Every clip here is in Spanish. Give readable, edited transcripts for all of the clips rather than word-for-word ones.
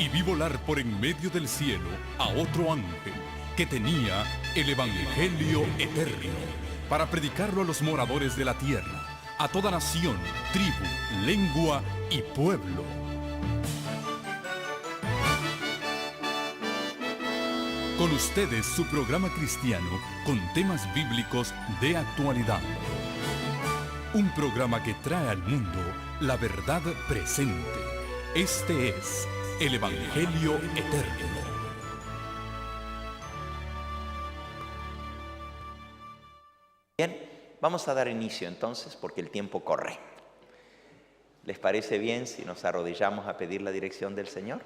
y vi volar por en medio del cielo a otro ángel que tenía el Evangelio eterno para predicarlo a los moradores de la tierra, a toda nación, tribu, lengua y pueblo. Con ustedes su programa cristiano con temas bíblicos de actualidad. Un programa que trae al mundo la verdad presente. Este es el Evangelio Eterno. Bien, vamos a dar inicio entonces porque el tiempo corre. ¿Les parece bien si nos arrodillamos a pedir la dirección del Señor?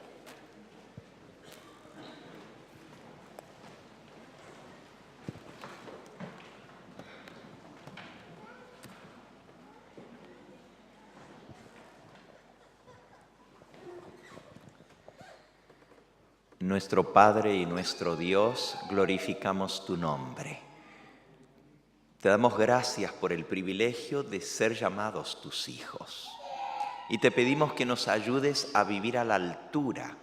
Nuestro Padre y nuestro Dios, glorificamos tu nombre. Te damos gracias por el privilegio de ser llamados tus hijos. Y te pedimos que nos ayudes a vivir a la altura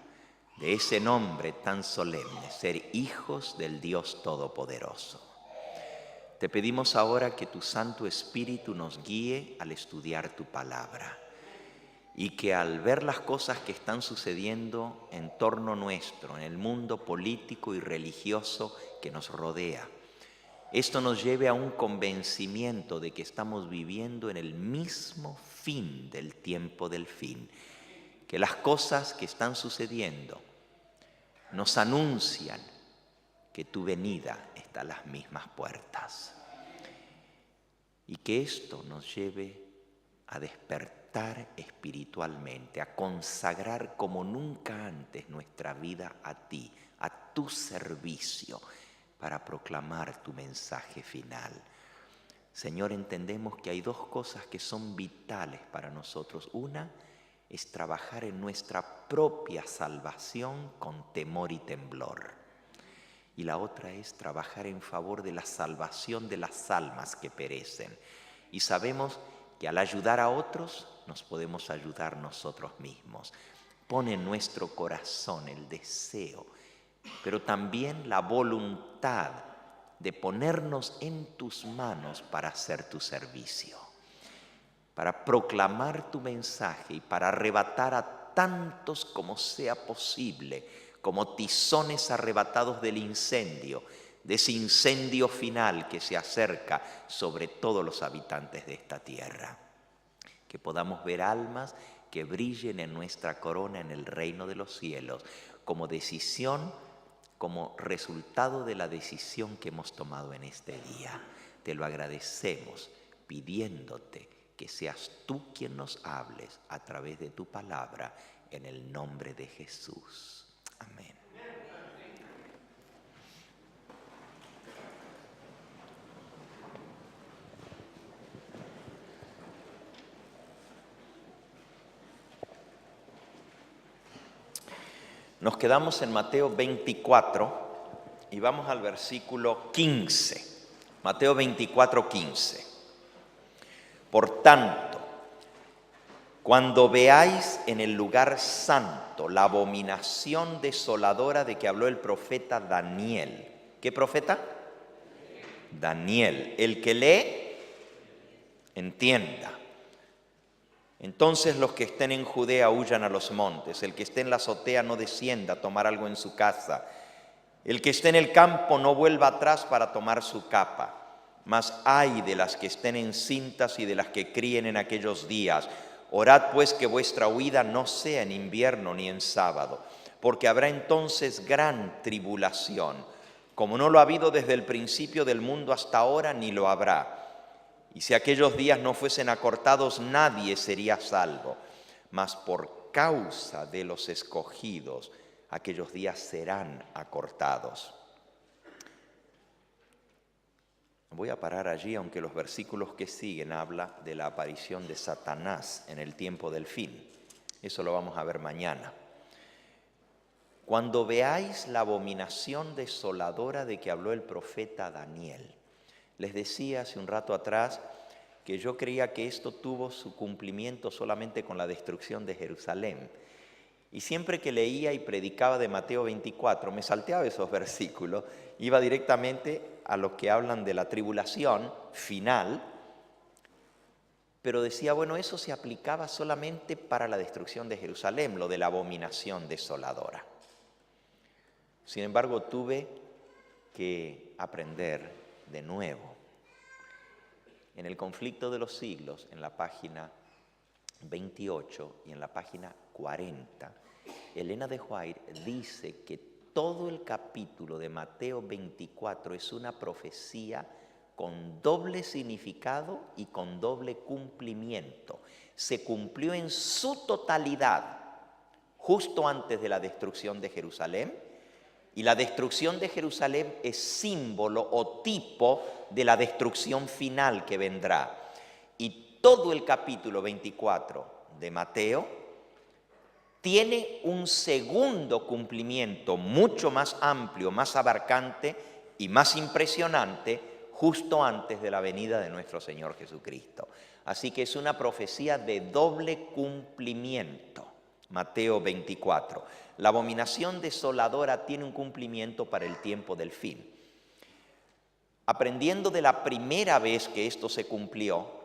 de ese nombre tan solemne, ser hijos del Dios Todopoderoso. Te pedimos ahora que tu Santo Espíritu nos guíe al estudiar tu palabra. Y que al ver las cosas que están sucediendo en torno nuestro, en el mundo político y religioso que nos rodea, esto nos lleve a un convencimiento de que estamos viviendo en el mismo fin del tiempo del fin, que las cosas que están sucediendo nos anuncian que tu venida está a las mismas puertas, y que esto nos lleve a despertar espiritualmente, a consagrar como nunca antes nuestra vida a ti, a tu servicio, para proclamar tu mensaje final. Señor, entendemos que hay dos cosas que son vitales para nosotros. Una es trabajar en nuestra propia salvación con temor y temblor. Y la otra es trabajar en favor de la salvación de las almas que perecen. Y sabemos que al ayudar a otros, nos podemos ayudar nosotros mismos. Pone en nuestro corazón el deseo, pero también la voluntad de ponernos en tus manos para hacer tu servicio, para proclamar tu mensaje y para arrebatar a tantos como sea posible, como tizones arrebatados del incendio, de ese incendio final que se acerca sobre todos los habitantes de esta tierra. Que podamos ver almas que brillen en nuestra corona en el reino de los cielos, como decisión, como resultado de la decisión que hemos tomado en este día. Te lo agradecemos pidiéndote que seas tú quien nos hables a través de tu palabra, en el nombre de Jesús. Amén. Nos quedamos en Mateo 24 y vamos al versículo 15. Mateo 24, 15. Por tanto, cuando veáis en el lugar santo la abominación desoladora de que habló el profeta Daniel. ¿Qué profeta? Daniel. El que lee, entienda. Entonces los que estén en Judea huyan a los montes, el que esté en la azotea no descienda a tomar algo en su casa, el que esté en el campo no vuelva atrás para tomar su capa, mas ay de las que estén encintas y de las que críen en aquellos días. Orad pues que vuestra huida no sea en invierno ni en sábado, porque habrá entonces gran tribulación, como no lo ha habido desde el principio del mundo hasta ahora, ni lo habrá. Y si aquellos días no fuesen acortados, nadie sería salvo. Mas por causa de los escogidos, aquellos días serán acortados. Voy a parar allí, aunque los versículos que siguen hablan de la aparición de Satanás en el tiempo del fin. Eso lo vamos a ver mañana. Cuando veáis la abominación desoladora de que habló el profeta Daniel. Les decía hace un rato atrás que yo creía que esto tuvo su cumplimiento solamente con la destrucción de Jerusalén. Y siempre que leía y predicaba de Mateo 24, me salteaba esos versículos, iba directamente a los que hablan de la tribulación final, pero decía, bueno, eso se aplicaba solamente para la destrucción de Jerusalén, lo de la abominación desoladora. Sin embargo, tuve que aprender de nuevo. En el conflicto de los siglos, en la página 28 y en la página 40, Elena de White dice que todo el capítulo de Mateo 24 es una profecía con doble significado y con doble cumplimiento. Se cumplió en su totalidad justo antes de la destrucción de Jerusalén, y la destrucción de Jerusalén es símbolo o tipo de la destrucción final que vendrá. Y todo el capítulo 24 de Mateo tiene un segundo cumplimiento mucho más amplio, más abarcante y más impresionante justo antes de la venida de nuestro Señor Jesucristo. Así que es una profecía de doble cumplimiento, Mateo 24. La abominación desoladora tiene un cumplimiento para el tiempo del fin. Aprendiendo de la primera vez que esto se cumplió,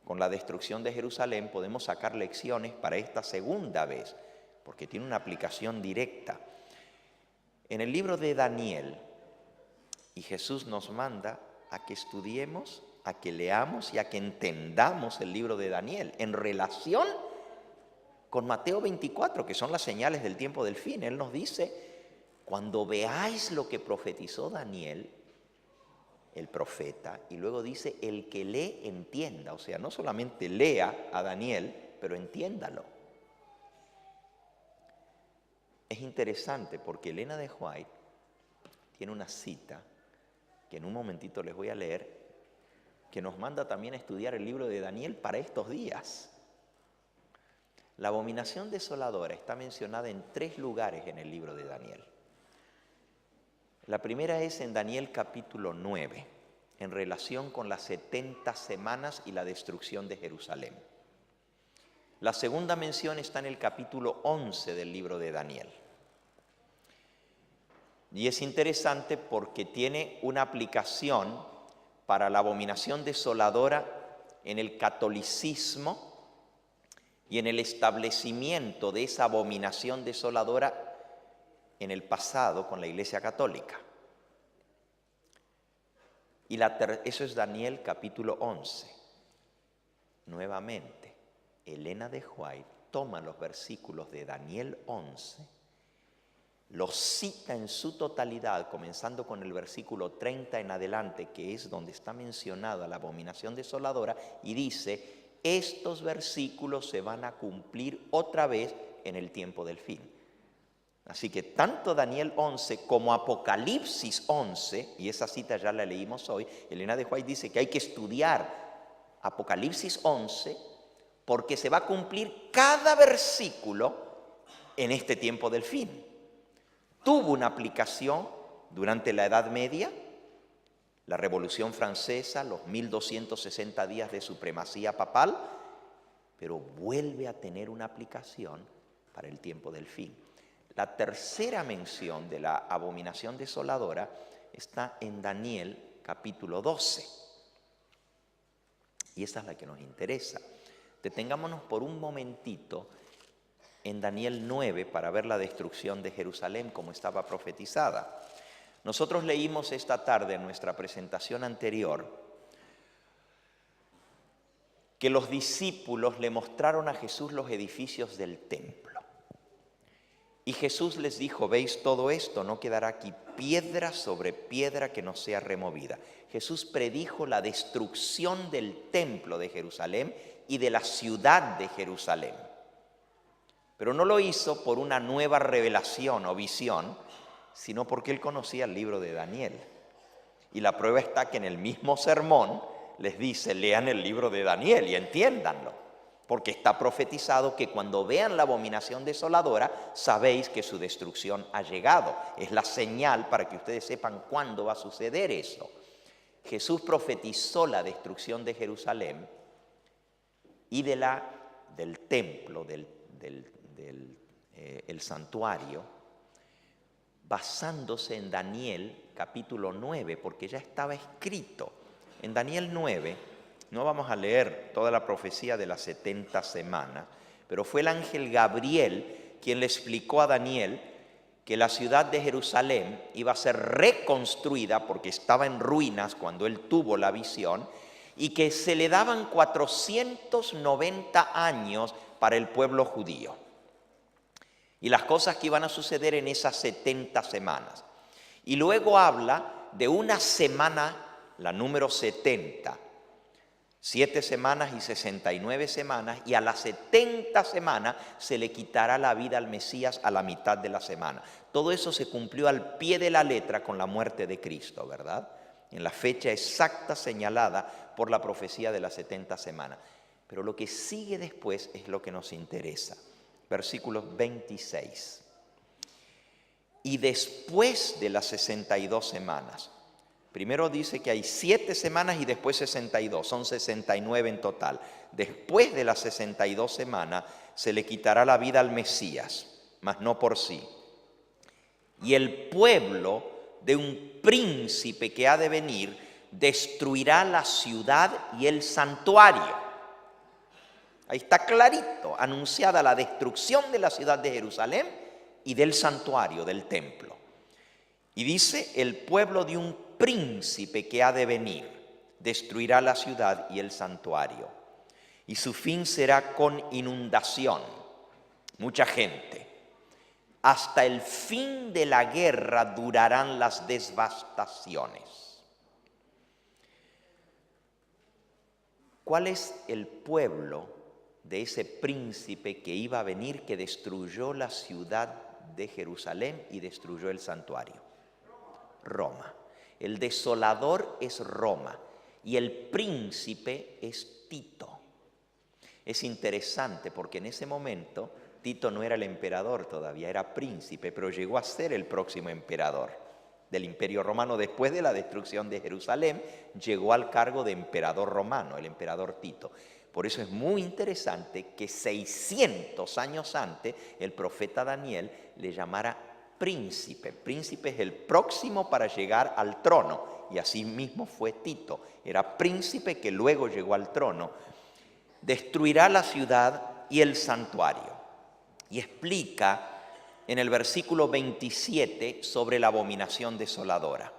con la destrucción de Jerusalén, podemos sacar lecciones para esta segunda vez, porque tiene una aplicación directa. En el libro de Daniel, y Jesús nos manda a que estudiemos, a que leamos y a que entendamos el libro de Daniel en relación con Mateo 24, que son las señales del tiempo del fin. Él nos dice, cuando veáis lo que profetizó Daniel, el profeta, y luego dice, el que lee, entienda. O sea, no solamente lea a Daniel, pero entiéndalo. Es interesante porque Elena de White tiene una cita que en un momentito les voy a leer, que nos manda también a estudiar el libro de Daniel para estos días. La abominación desoladora está mencionada en 3 lugares en el libro de Daniel. La primera es en Daniel capítulo 9, en relación con las 70 semanas y la destrucción de Jerusalén. La segunda mención está en el capítulo 11 del libro de Daniel. Y es interesante porque tiene una aplicación para la abominación desoladora en el catolicismo y en el establecimiento de esa abominación desoladora en el pasado con la Iglesia Católica. Y eso es Daniel capítulo 11. Nuevamente, Elena de White toma los versículos de Daniel 11, los cita en su totalidad, comenzando con el versículo 30 en adelante, que es donde está mencionada la abominación desoladora, y dice, estos versículos se van a cumplir otra vez en el tiempo del fin. Así que tanto Daniel 11 como Apocalipsis 11, y esa cita ya la leímos hoy, Elena de White dice que hay que estudiar Apocalipsis 11 porque se va a cumplir cada versículo en este tiempo del fin. Tuvo una aplicación durante la Edad Media, la Revolución Francesa, los 1260 días de supremacía papal, pero vuelve a tener una aplicación para el tiempo del fin. La tercera mención de la abominación desoladora está en Daniel capítulo 12. Y esa es la que nos interesa. Detengámonos por un momentito en Daniel 9 para ver la destrucción de Jerusalén como estaba profetizada. Nosotros leímos esta tarde en nuestra presentación anterior que los discípulos le mostraron a Jesús los edificios del templo. Y Jesús les dijo, ¿veis todo esto? No quedará aquí piedra sobre piedra que no sea removida. Jesús predijo la destrucción del templo de Jerusalén y de la ciudad de Jerusalén. Pero no lo hizo por una nueva revelación o visión, sino porque él conocía el libro de Daniel. Y la prueba está que en el mismo sermón les dice, lean el libro de Daniel y entiéndanlo. Porque está profetizado que cuando vean la abominación desoladora, sabéis que su destrucción ha llegado. Es la señal para que ustedes sepan cuándo va a suceder eso. Jesús profetizó la destrucción de Jerusalén y del templo, del el santuario, basándose en Daniel capítulo 9, porque ya estaba escrito. En Daniel 9, no vamos a leer toda la profecía de las 70 semanas, pero fue el ángel Gabriel quien le explicó a Daniel que la ciudad de Jerusalén iba a ser reconstruida porque estaba en ruinas cuando él tuvo la visión, y que se le daban 490 años para el pueblo judío. Y las cosas que iban a suceder en esas 70 semanas. Y luego habla de una semana, la número 70, 7 semanas y 69 semanas, y a las 70 semanas se le quitará la vida al Mesías a la mitad de la semana. Todo eso se cumplió al pie de la letra con la muerte de Cristo, ¿verdad? En la fecha exacta señalada por la profecía de las 70 semanas. Pero lo que sigue después es lo que nos interesa. Versículos 26. Y después de las 62 semanas, primero dice que hay 7 semanas y después 62, son 69 en total. Después de las 62 semanas se le quitará la vida al Mesías, mas no por sí. Y el pueblo de un príncipe que ha de venir destruirá la ciudad y el santuario. Ahí está clarito, anunciada la destrucción de la ciudad de Jerusalén y del santuario, del templo. Y dice, el pueblo de un príncipe que ha de venir destruirá la ciudad y el santuario. Y su fin será con inundación, mucha gente. Hasta el fin de la guerra durarán las devastaciones. ¿Cuál es el pueblo de ese príncipe que iba a venir, que destruyó la ciudad de Jerusalén y destruyó el santuario? Roma. El desolador es Roma y el príncipe es Tito. Es interesante porque en ese momento Tito no era el emperador todavía, era príncipe, pero llegó a ser el próximo emperador del Imperio Romano. Después de la destrucción de Jerusalén, llegó al cargo de emperador romano, el emperador Tito. Por eso es muy interesante que 600 años antes el profeta Daniel le llamara príncipe. Príncipe es el próximo para llegar al trono, y así mismo fue Tito. Era príncipe que luego llegó al trono. Destruirá la ciudad y el santuario. Y explica en el versículo 27 sobre la abominación desoladora.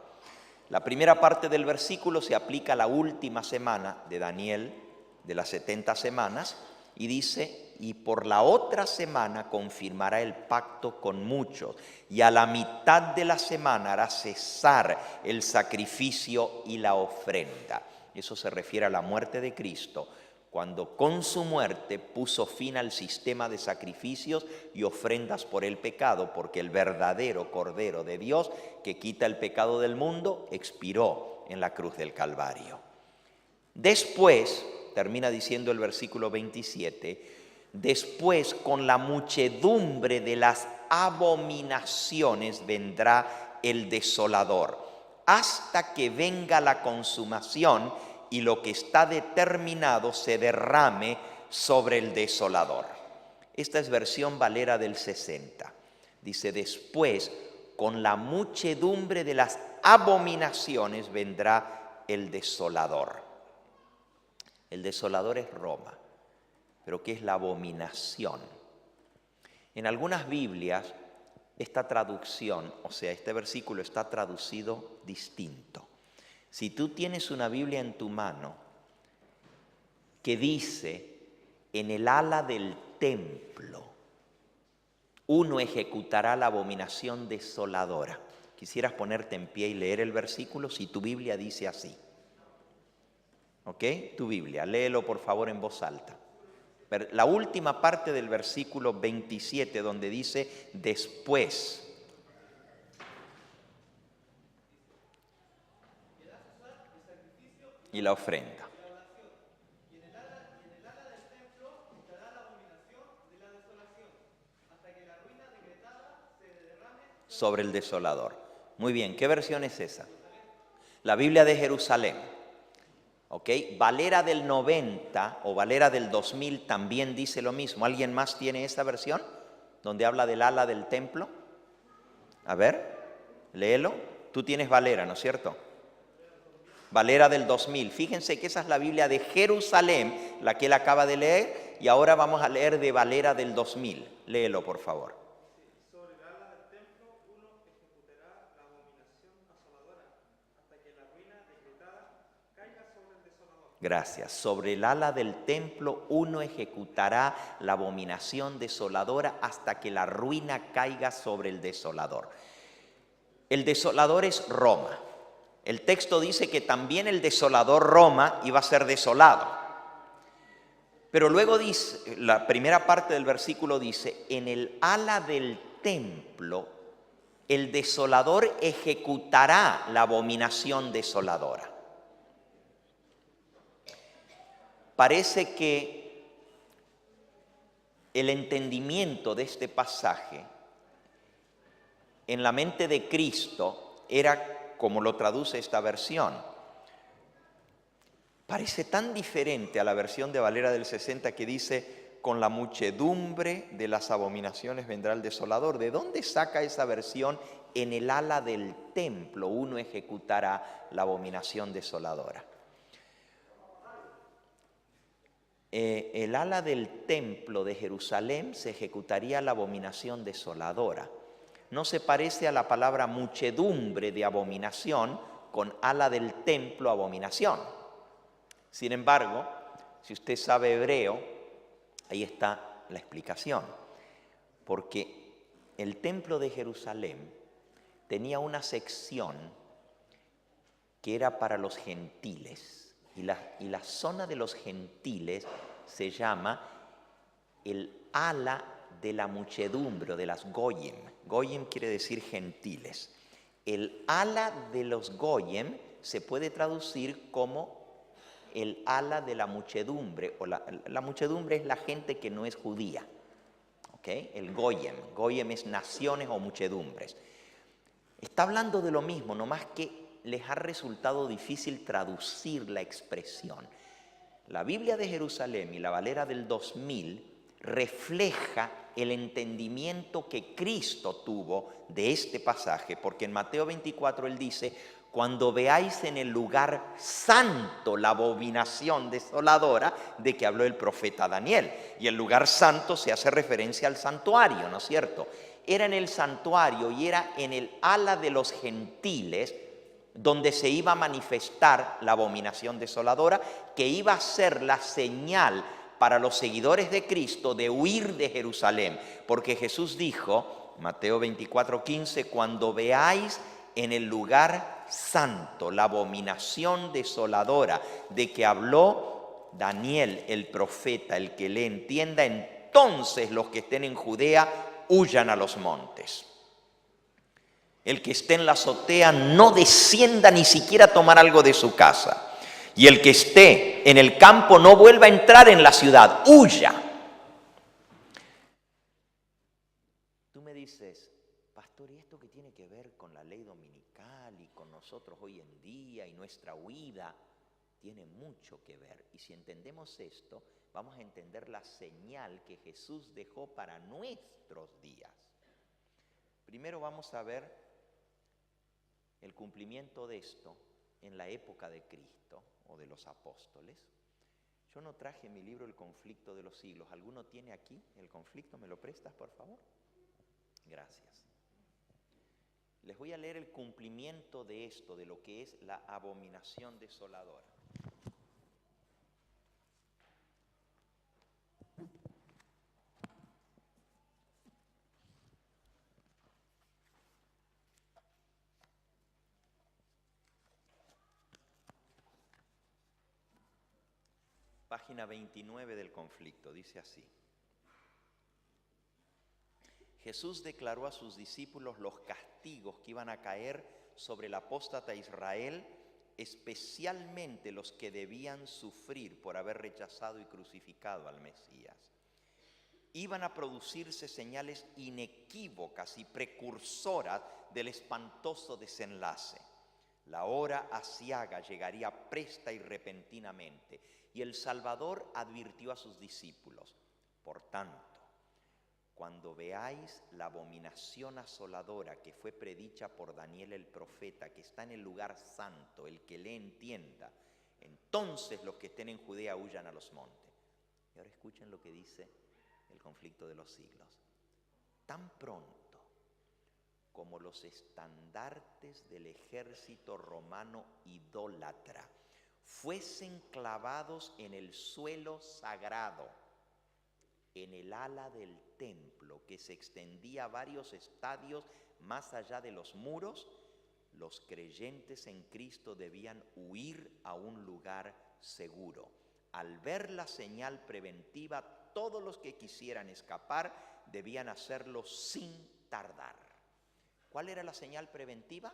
La primera parte del versículo se aplica a la última semana de Daniel, de las 70 semanas, y dice, y por la otra semana confirmará el pacto con muchos, y a la mitad de la semana hará cesar el sacrificio y la ofrenda. Eso se refiere a la muerte de Cristo, cuando con su muerte puso fin al sistema de sacrificios y ofrendas por el pecado, porque el verdadero Cordero de Dios que quita el pecado del mundo expiró en la cruz del Calvario. Después, termina diciendo el versículo 27, después con la muchedumbre de las abominaciones vendrá el desolador, hasta que venga la consumación y lo que está determinado se derrame sobre el desolador. Esta es versión Valera del 60. Dice, después, con la muchedumbre de las abominaciones vendrá el desolador. El desolador es Roma. Pero ¿qué es la abominación? En algunas Biblias, esta traducción, o sea, este versículo está traducido distinto. Si tú tienes una Biblia en tu mano que dice, en el ala del templo, uno ejecutará la abominación desoladora. Quisieras ponerte en pie y leer el versículo si tu Biblia dice así. ¿Ok? Tu Biblia, léelo por favor en voz alta. La última parte del versículo 27 donde dice, después. Y la ofrenda. Sobre el desolador. Muy bien, ¿qué versión es esa? La Biblia de Jerusalén. ¿Ok? Valera del 90 o Valera del 2000 también dice lo mismo. ¿Alguien más tiene esa versión? donde habla del ala del templo. A ver, léelo. Tú tienes Valera, ¿no es cierto? Valera del 2000. Fíjense que esa es la Biblia de Jerusalén, la que él acaba de leer, y ahora vamos a leer de Valera del 2000. Léelo, por favor. Sobre el ala del templo uno ejecutará la abominación asoladora hasta que la ruina decretada caiga sobre el desolador. Gracias. Sobre el ala del templo uno ejecutará la abominación desoladora hasta que la ruina caiga sobre el desolador. El desolador es Roma. El texto dice que también el desolador Roma iba a ser desolado. Pero luego dice, la primera parte del versículo dice, en el ala del templo el desolador ejecutará la abominación desoladora. Parece que el entendimiento de este pasaje en la mente de Cristo era como lo traduce esta versión. Parece tan diferente a la versión de Valera del 60 que dice, con la muchedumbre de las abominaciones vendrá el desolador. ¿De dónde saca esa versión? En el ala del templo uno ejecutará la abominación desoladora. El ala del templo de Jerusalén se ejecutaría la abominación desoladora. No se parece a la palabra muchedumbre de abominación con ala del templo abominación. Sin embargo, si usted sabe hebreo, ahí está la explicación. Porque el templo de Jerusalén tenía una sección que era para los gentiles. Y la zona de los gentiles se llama el ala de la muchedumbre, o de las goyim. Goyim quiere decir gentiles. El ala de los goyim se puede traducir como el ala de la muchedumbre, o la muchedumbre es la gente que no es judía. ¿Okay? El goyim. Goyim es naciones o muchedumbres. Está hablando de lo mismo, nomás que les ha resultado difícil traducir la expresión. La Biblia de Jerusalén y la Valera del 2000 refleja el entendimiento que Cristo tuvo de este pasaje, porque en Mateo 24 él dice, cuando veáis en el lugar santo la abominación desoladora de que habló el profeta Daniel. Y el lugar santo se hace referencia al santuario, ¿no es cierto? Era en el santuario y era en el ala de los gentiles donde se iba a manifestar la abominación desoladora, que iba a ser la señal para los seguidores de Cristo de huir de Jerusalén. Porque Jesús dijo, Mateo 24:15, cuando veáis en el lugar santo la abominación desoladora de que habló Daniel el profeta, el que le entienda, entonces los que estén en Judea huyan a los montes. El que esté en la azotea no descienda ni siquiera a tomar algo de su casa. Y el que esté en el campo no vuelva a entrar en la ciudad, huya. Tú me dices, pastor, ¿y esto qué tiene que ver con la ley dominical y con nosotros hoy en día y nuestra huida? Tiene mucho que ver. Y si entendemos esto, vamos a entender la señal que Jesús dejó para nuestros días. Primero vamos a ver el cumplimiento de esto en la época de Cristo o de los apóstoles. Yo no traje mi libro El conflicto de los siglos. ¿Alguno tiene aquí el conflicto? ¿Me lo prestas, por favor? Gracias. Les voy a leer el cumplimiento de esto, de lo que es la abominación desoladora. Página 29 del conflicto, dice así. Jesús declaró a sus discípulos los castigos que iban a caer sobre el apóstata Israel, especialmente los que debían sufrir por haber rechazado y crucificado al Mesías. Iban a producirse señales inequívocas y precursoras del espantoso desenlace. La hora aciaga llegaría presta y repentinamente, y el Salvador advirtió a sus discípulos: por tanto, cuando veáis la abominación asoladora que fue predicha por Daniel el profeta, que está en el lugar santo, el que le entienda, entonces los que estén en Judea huyan a los montes. Y ahora escuchen lo que dice el conflicto de los siglos. Tan pronto como los estandartes del ejército romano idólatra fuesen clavados en el suelo sagrado, en el ala del templo que se extendía a varios estadios más allá de los muros, los creyentes en Cristo debían huir a un lugar seguro. Al ver la señal preventiva, todos los que quisieran escapar debían hacerlo sin tardar. ¿Cuál era la señal preventiva?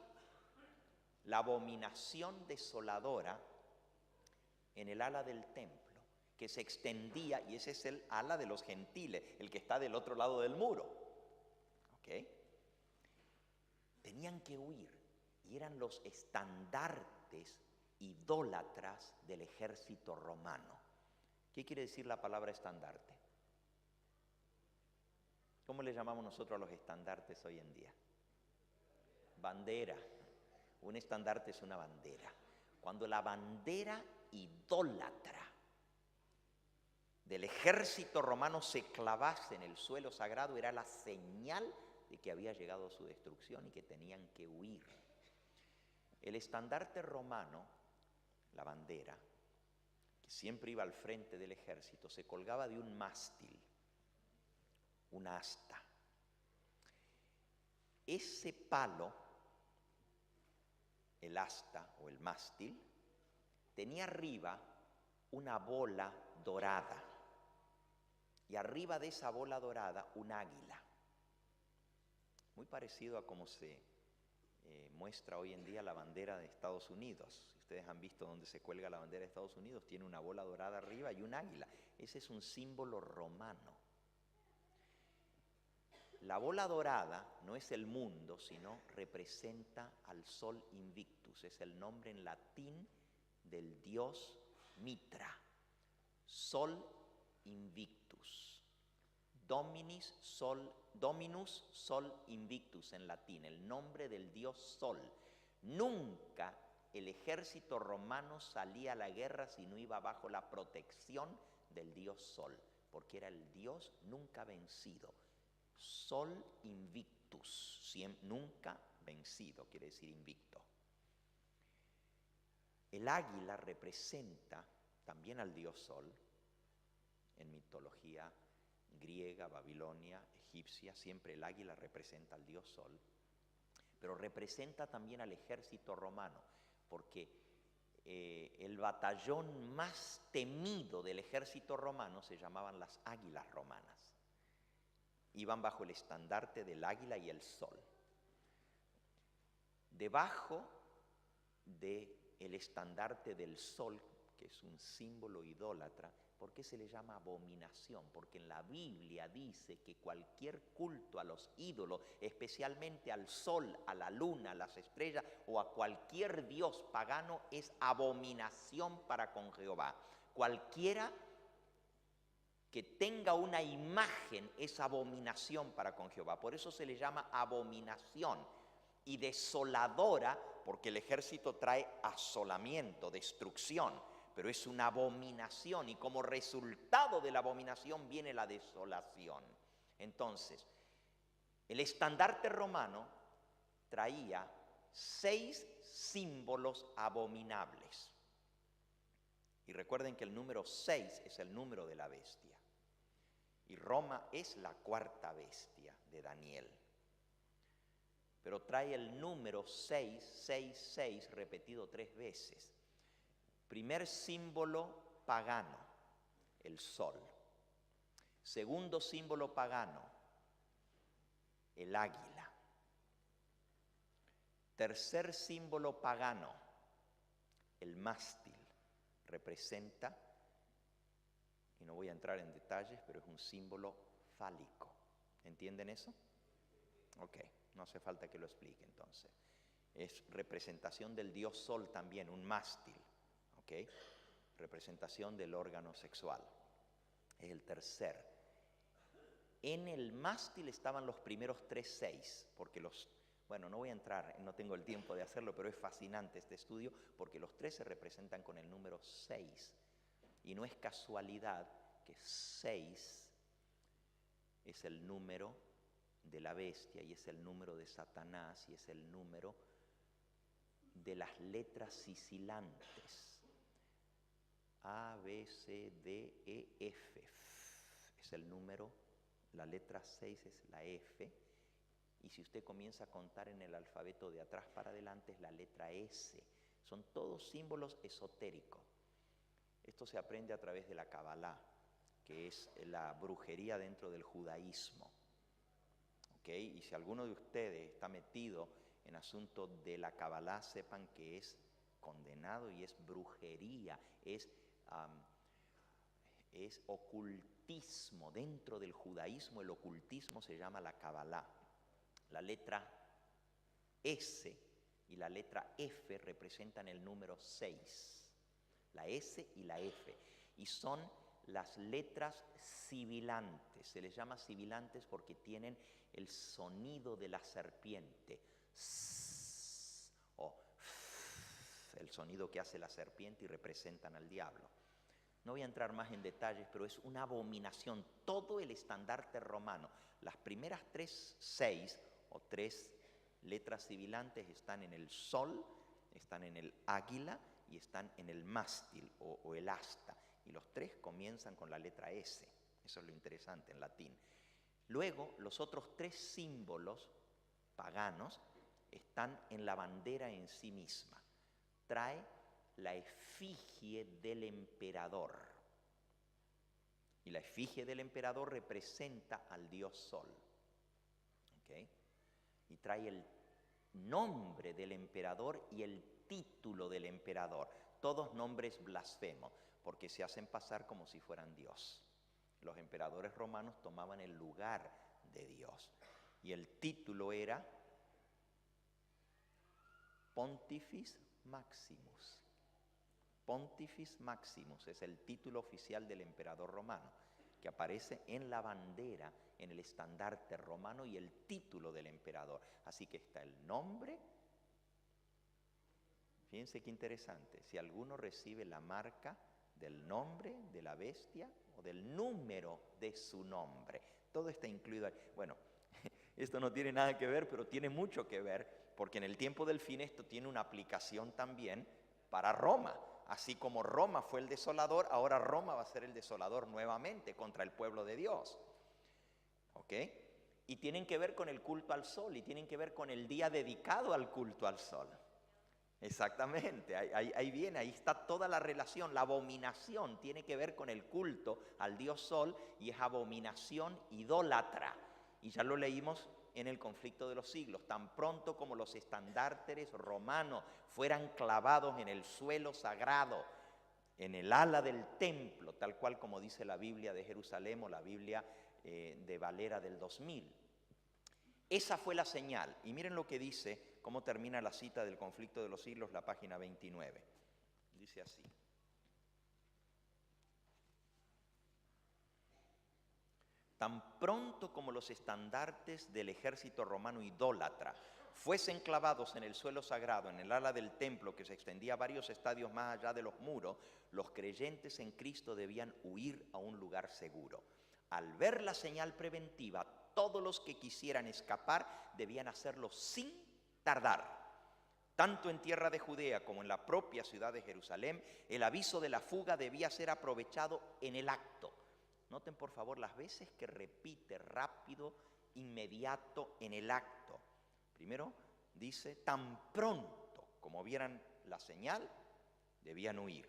La abominación desoladora en el ala del templo, que se extendía, y ese es el ala de los gentiles, el que está del otro lado del muro. ¿Ok? Tenían que huir, y eran los estandartes idólatras del ejército romano. ¿Qué quiere decir la palabra estandarte? ¿Cómo le llamamos nosotros a los estandartes hoy en día? Bandera. Un estandarte es una bandera. Cuando la bandera idólatra del ejército romano se clavase en el suelo sagrado, era la señal de que había llegado su destrucción y que tenían que huir. El estandarte romano, la bandera, que siempre iba al frente del ejército, se colgaba de un mástil, un asta. Ese palo, el asta o el mástil, tenía arriba una bola dorada, y arriba de esa bola dorada un águila, muy parecido a cómo se muestra hoy en día la bandera de Estados Unidos. Si ustedes han visto dónde se cuelga la bandera de Estados Unidos, tiene una bola dorada arriba y un águila. Ese es un símbolo romano. La bola dorada no es el mundo, sino representa al Sol Invictus. Es el nombre en latín del dios Mitra. Sol Invictus. Dominus Sol Invictus en latín, el nombre del dios Sol. Nunca el ejército romano salía a la guerra si no iba bajo la protección del dios Sol, porque era el dios nunca vencido. Sol Invictus, nunca vencido, quiere decir invicto. El águila representa también al dios Sol. En mitología griega, babilonia, egipcia, siempre el águila representa al dios Sol, pero representa también al ejército romano, porque el batallón más temido del ejército romano se llamaban las águilas romanas. Iban bajo el estandarte del águila y el sol. Debajo del estandarte del sol, que es un símbolo idólatra, ¿por qué se le llama abominación? Porque en la Biblia dice que cualquier culto a los ídolos, especialmente al sol, a la luna, a las estrellas o a cualquier dios pagano, es abominación para con Jehová. Cualquiera que tenga una imagen es abominación para con Jehová. Por eso se le llama abominación. Y desoladora, porque el ejército trae asolamiento, destrucción, pero es una abominación, y como resultado de la abominación viene la desolación. Entonces, el estandarte romano traía 6 símbolos abominables. Y recuerden que el número 6 es el número de la bestia. Y Roma es la 4ª bestia de Daniel. Pero trae el número 666 repetido 3 veces. Primer símbolo pagano, el sol. Segundo símbolo pagano, el águila. Tercer símbolo pagano, el mástil. Representa, y no voy a entrar en detalles, pero es un símbolo fálico. ¿Entienden eso? Ok, no hace falta que lo explique entonces. Es representación del dios Sol también, un mástil. ¿Ok? Representación del órgano sexual. Es el tercer. En el mástil estaban los primeros 3 6, porque bueno, no voy a entrar, no tengo el tiempo de hacerlo, pero es fascinante este estudio, porque los 3 se representan con el número 6. Y no es casualidad que 6 es el número de la bestia, y es el número de Satanás, y es el número de las letras sibilantes. A, B, C, D, E, F. Es el número, la letra 6 es la F, y si usted comienza a contar en el alfabeto de atrás para adelante es la letra S. Son todos símbolos esotéricos. Esto se aprende a través de la Kabbalah, que es la brujería dentro del judaísmo. ¿Okay? Y si alguno de ustedes está metido en asuntos de la Kabbalah, sepan que es condenado y es brujería, es ocultismo. Dentro del judaísmo el ocultismo se llama la Kabbalah. La letra S y la letra F representan el número 6. La S y la F. Y son las letras sibilantes. Se les llama sibilantes porque tienen el sonido de la serpiente. S, o f, el sonido que hace la serpiente, y representan al diablo. No voy a entrar más en detalles, pero es una abominación. Todo el estandarte romano, las primeras 3 6 o 3 letras sibilantes están en el sol, están en el águila y están en el mástil o el asta. Y los 3 comienzan con la letra S. Eso es lo interesante en latín. Luego, los otros 3 símbolos paganos están en la bandera en sí misma. Trae la efigie del emperador. Y la efigie del emperador representa al dios Sol. ¿Okay? Y trae el nombre del emperador y el título del emperador. Todos nombres blasfemos, porque se hacen pasar como si fueran Dios. Los emperadores romanos tomaban el lugar de Dios. Y el título era Pontifex Maximus. Pontifex Maximus es el título oficial del emperador romano, que aparece en la bandera, en el estandarte romano, y el título del emperador. Así que está el nombre. Fíjense qué interesante. Si alguno recibe la marca del nombre de la bestia o del número de su nombre, todo está incluido ahí. Bueno, esto no tiene nada que ver, pero tiene mucho que ver, porque en el tiempo del fin esto tiene una aplicación también para Roma. Así como Roma fue el desolador, ahora Roma va a ser el desolador nuevamente contra el pueblo de Dios. ¿Ok? Y tienen que ver con el culto al sol, y tienen que ver con el día dedicado al culto al sol. Exactamente, ahí viene, ahí está toda la relación. La abominación tiene que ver con el culto al dios Sol, y es abominación idólatra. Y ya lo leímos en el conflicto de los siglos. Tan pronto como los estandartes romanos fueran clavados en el suelo sagrado, en el ala del templo, tal cual como dice la Biblia de Jerusalén o la Biblia de Valera del 2000. Esa fue la señal. Y miren lo que dice, cómo termina la cita del conflicto de los siglos, la página 29. Dice así: tan pronto como los estandartes del ejército romano idólatra fuesen clavados en el suelo sagrado, en el ala del templo que se extendía varios estadios más allá de los muros, los creyentes en Cristo debían huir a un lugar seguro. Al ver la señal preventiva, todos los que quisieran escapar debían hacerlo sin tardar. Tanto en tierra de Judea como en la propia ciudad de Jerusalén, el aviso de la fuga debía ser aprovechado en el acto. Noten por favor las veces que repite rápido, inmediato, en el acto. Primero dice, tan pronto como vieran la señal, debían huir.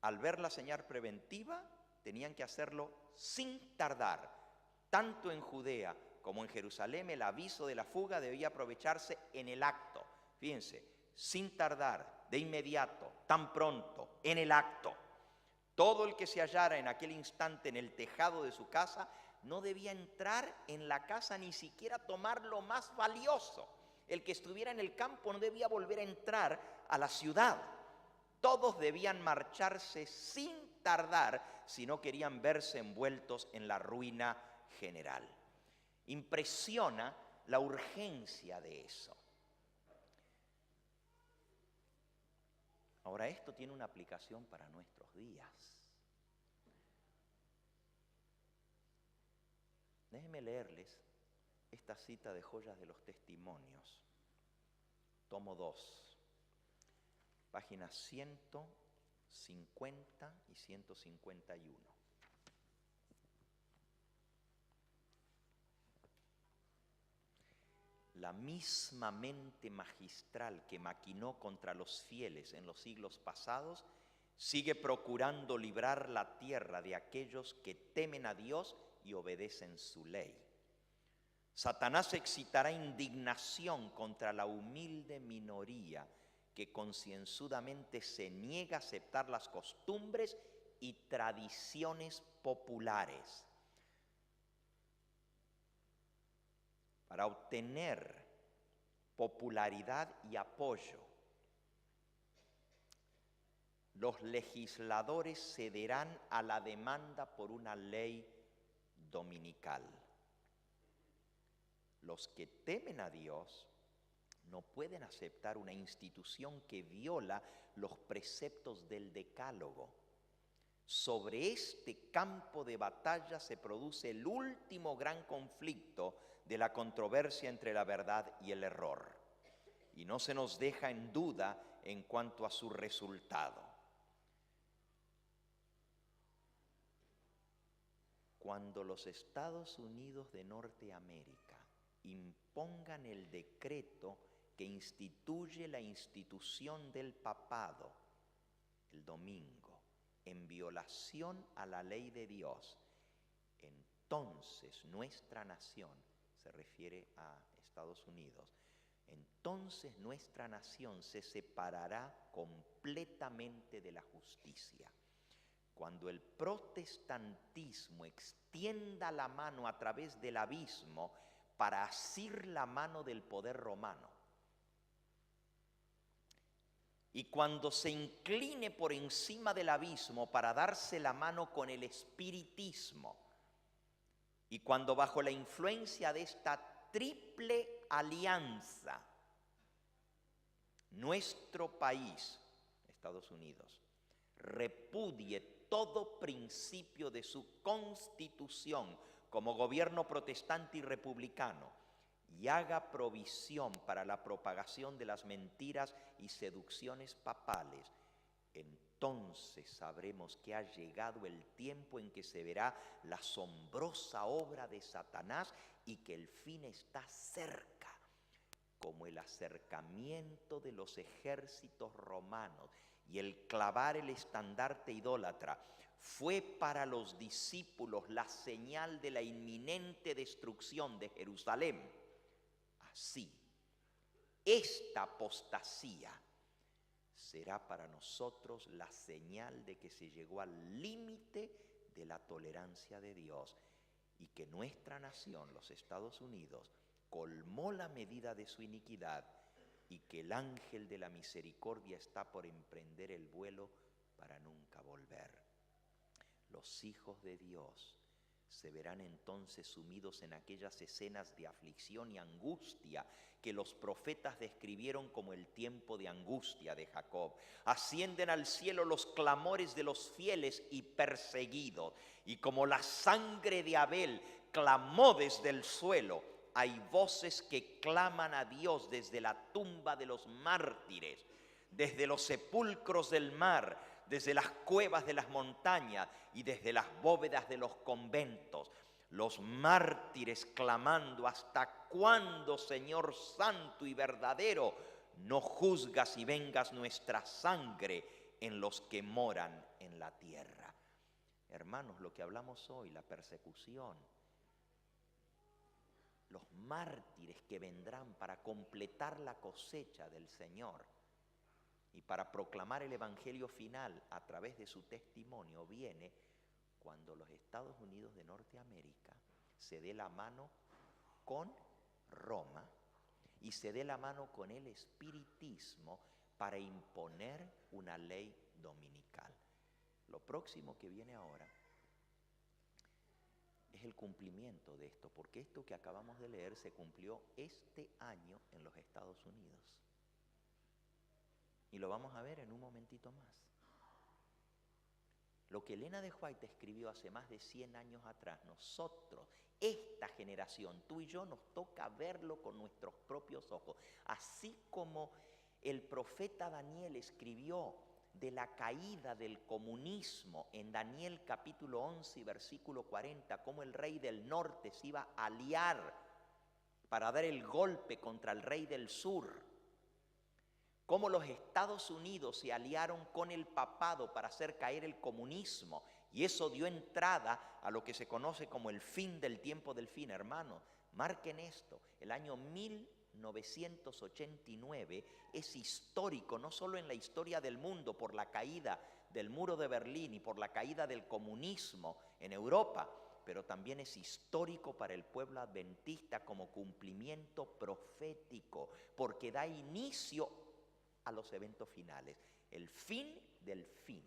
Al ver la señal preventiva, tenían que hacerlo sin tardar. Tanto en Judea como en Jerusalén, el aviso de la fuga debía aprovecharse en el acto. Fíjense, sin tardar, de inmediato, tan pronto, en el acto. Todo el que se hallara en aquel instante en el tejado de su casa no debía entrar en la casa, ni siquiera tomar lo más valioso. El que estuviera en el campo no debía volver a entrar a la ciudad. Todos debían marcharse sin tardar si no querían verse envueltos en la ruina general. Impresiona la urgencia de eso. Ahora, esto tiene una aplicación para nuestros días. Déjenme leerles esta cita de Joyas de los Testimonios, tomo 2, páginas 150 y 151. La misma mente magistral que maquinó contra los fieles en los siglos pasados sigue procurando librar la tierra de aquellos que temen a Dios y obedecen su ley. Satanás excitará indignación contra la humilde minoría que concienzudamente se niega a aceptar las costumbres y tradiciones populares. Para obtener popularidad y apoyo, los legisladores cederán a la demanda por una ley dominical. Los que temen a Dios no pueden aceptar una institución que viola los preceptos del Decálogo. Sobre este campo de batalla se produce el último gran conflicto de la controversia entre la verdad y el error. Y no se nos deja en duda en cuanto a su resultado. Cuando los Estados Unidos de Norteamérica impongan el decreto que instituye la institución del papado el domingo, en violación a la ley de Dios, entonces nuestra nación, se refiere a Estados Unidos, entonces nuestra nación se separará completamente de la justicia. Cuando el protestantismo extienda la mano a través del abismo para asir la mano del poder romano, y cuando se incline por encima del abismo para darse la mano con el espiritismo, y cuando bajo la influencia de esta triple alianza, nuestro país, Estados Unidos, repudie todo principio de su constitución como gobierno protestante y republicano, y haga provisión para la propagación de las mentiras y seducciones papales, entonces sabremos que ha llegado el tiempo en que se verá la asombrosa obra de Satanás y que el fin está cerca, como el acercamiento de los ejércitos romanos y el clavar el estandarte idólatra fue para los discípulos la señal de la inminente destrucción de Jerusalén. Así, esta apostasía será para nosotros la señal de que se llegó al límite de la tolerancia de Dios y que nuestra nación, los Estados Unidos, colmó la medida de su iniquidad y que el ángel de la misericordia está por emprender el vuelo para nunca volver. Los hijos de Dios se verán entonces sumidos en aquellas escenas de aflicción y angustia que los profetas describieron como el tiempo de angustia de Jacob. Ascienden al cielo los clamores de los fieles y perseguidos, y como la sangre de Abel clamó desde el suelo, hay voces que claman a Dios desde la tumba de los mártires, desde los sepulcros del mar, desde las cuevas de las montañas y desde las bóvedas de los conventos. Los mártires clamando: ¿hasta cuándo, Señor santo y verdadero, no juzgas y vengas nuestra sangre en los que moran en la tierra? Hermanos, lo que hablamos hoy, la persecución, los mártires que vendrán para completar la cosecha del Señor y para proclamar el evangelio final a través de su testimonio, viene cuando los Estados Unidos de Norteamérica se dé la mano con Roma y se dé la mano con el espiritismo para imponer una ley dominical. Lo próximo que viene ahora es el cumplimiento de esto, porque esto que acabamos de leer se cumplió este año en los Estados Unidos. Y lo vamos a ver en un momentito más. Lo que Elena de White escribió hace más de 100 años atrás, nosotros, esta generación, tú y yo, nos toca verlo con nuestros propios ojos. Así como el profeta Daniel escribió de la caída del comunismo en Daniel capítulo 11 y versículo 40, cómo el rey del norte se iba a aliar para dar el golpe contra el rey del sur, cómo los Estados Unidos se aliaron con el papado para hacer caer el comunismo, y eso dio entrada a lo que se conoce como el fin del tiempo del fin. Hermanos, marquen esto, el año 1989 es histórico, no solo en la historia del mundo por la caída del muro de Berlín y por la caída del comunismo en Europa, pero también es histórico para el pueblo adventista como cumplimiento profético, porque da inicio a los eventos finales, el fin del fin,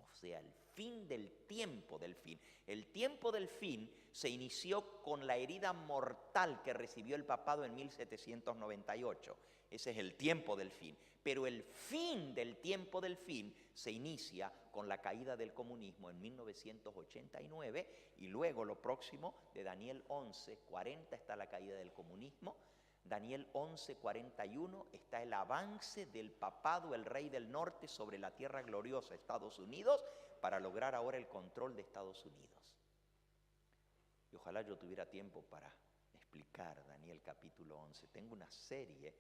o sea, el fin del tiempo del fin. El tiempo del fin se inició con la herida mortal que recibió el papado en 1798, ese es el tiempo del fin, pero el fin del tiempo del fin se inicia con la caída del comunismo en 1989, y luego lo próximo de Daniel 11:40 está la caída del comunismo. Daniel 11:41 está el avance del papado, el rey del norte, sobre la tierra gloriosa, Estados Unidos, para lograr ahora el control de Estados Unidos. Y ojalá yo tuviera tiempo para explicar Daniel capítulo 11. Tengo una serie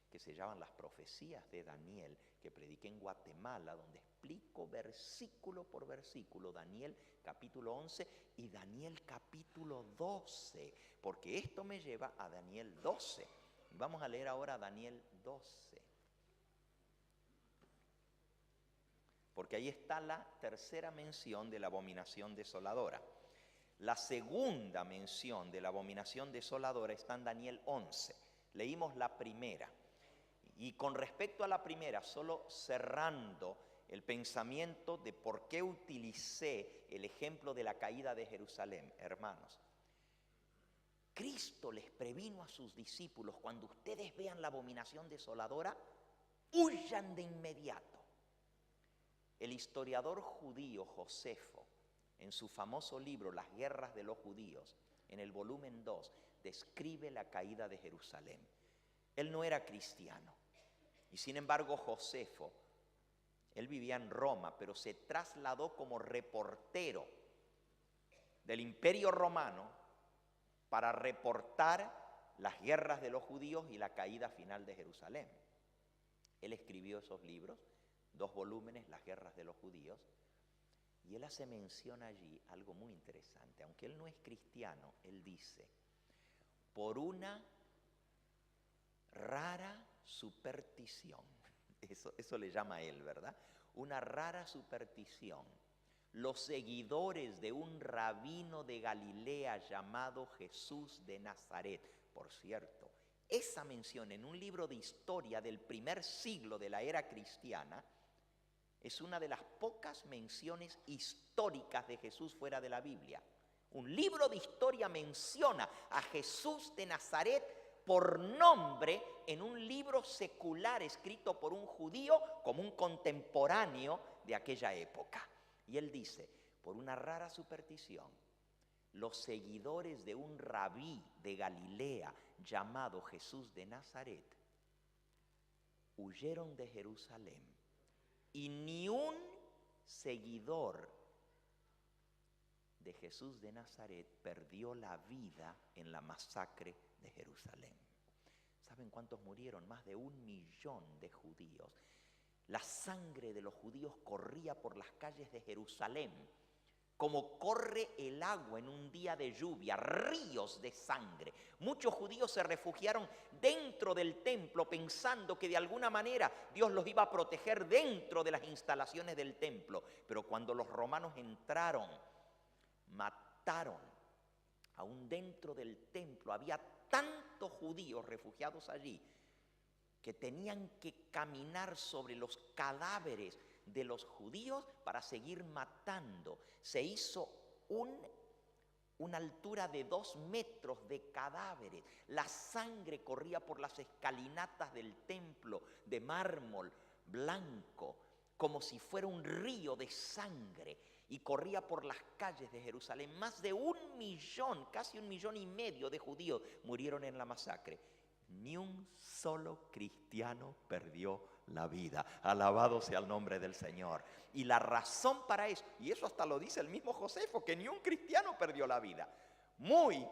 que se llaman Las Profecías de Daniel, que prediqué en Guatemala, donde explico versículo por versículo Daniel capítulo 11 y Daniel capítulo 12, porque esto me lleva a Daniel 12. Vamos a leer ahora Daniel 12, porque ahí está la tercera mención de la abominación desoladora. La segunda mención de la abominación desoladora está en Daniel 11. Leímos la primera. Y con respecto a la primera, solo cerrando el pensamiento de por qué utilicé el ejemplo de la caída de Jerusalén, hermanos. Cristo les previno a sus discípulos: cuando ustedes vean la abominación desoladora, huyan de inmediato. El historiador judío Josefo, en su famoso libro Las guerras de los judíos, en el volumen 2, describe la caída de Jerusalén. Él no era cristiano, y sin embargo Josefo, él vivía en Roma, pero se trasladó como reportero del Imperio Romano para reportar las guerras de los judíos y la caída final de Jerusalén. Él escribió esos libros, 2 volúmenes, Las guerras de los judíos, y él hace mención allí algo muy interesante. Aunque él no es cristiano, él dice: por una rara superstición, eso le llama a él, ¿verdad? Una rara superstición, los seguidores de un rabino de Galilea llamado Jesús de Nazaret. Por cierto, esa mención en un libro de historia del primer siglo de la era cristiana es una de las pocas menciones históricas de Jesús fuera de la Biblia. Un libro de historia menciona a Jesús de Nazaret por nombre en un libro secular escrito por un judío como un contemporáneo de aquella época. Y él dice: por una rara superstición, los seguidores de un rabí de Galilea llamado Jesús de Nazaret huyeron de Jerusalén, y ni un seguidor de Jesús de Nazaret perdió la vida en la masacre de Jerusalén. ¿Saben cuántos murieron? Más de 1 millón de judíos. La sangre de los judíos corría por las calles de Jerusalén, como corre el agua en un día de lluvia, ríos de sangre. Muchos judíos se refugiaron dentro del templo pensando que de alguna manera Dios los iba a proteger dentro de las instalaciones del templo. Pero cuando los romanos entraron, mataron. Aún dentro del templo había tantos judíos refugiados allí que tenían que caminar sobre los cadáveres de los judíos para seguir matando. Se hizo una altura de 2 metros de cadáveres. La sangre corría por las escalinatas del templo de mármol blanco, como si fuera un río de sangre, y corría por las calles de Jerusalén. Más de 1 millón, casi 1,5 millones de judíos murieron en la masacre. Ni un solo cristiano perdió la vida. Alabado sea el nombre del Señor. Y la razón para eso, y eso hasta lo dice el mismo Josefo, que ni un cristiano perdió la vida. Muy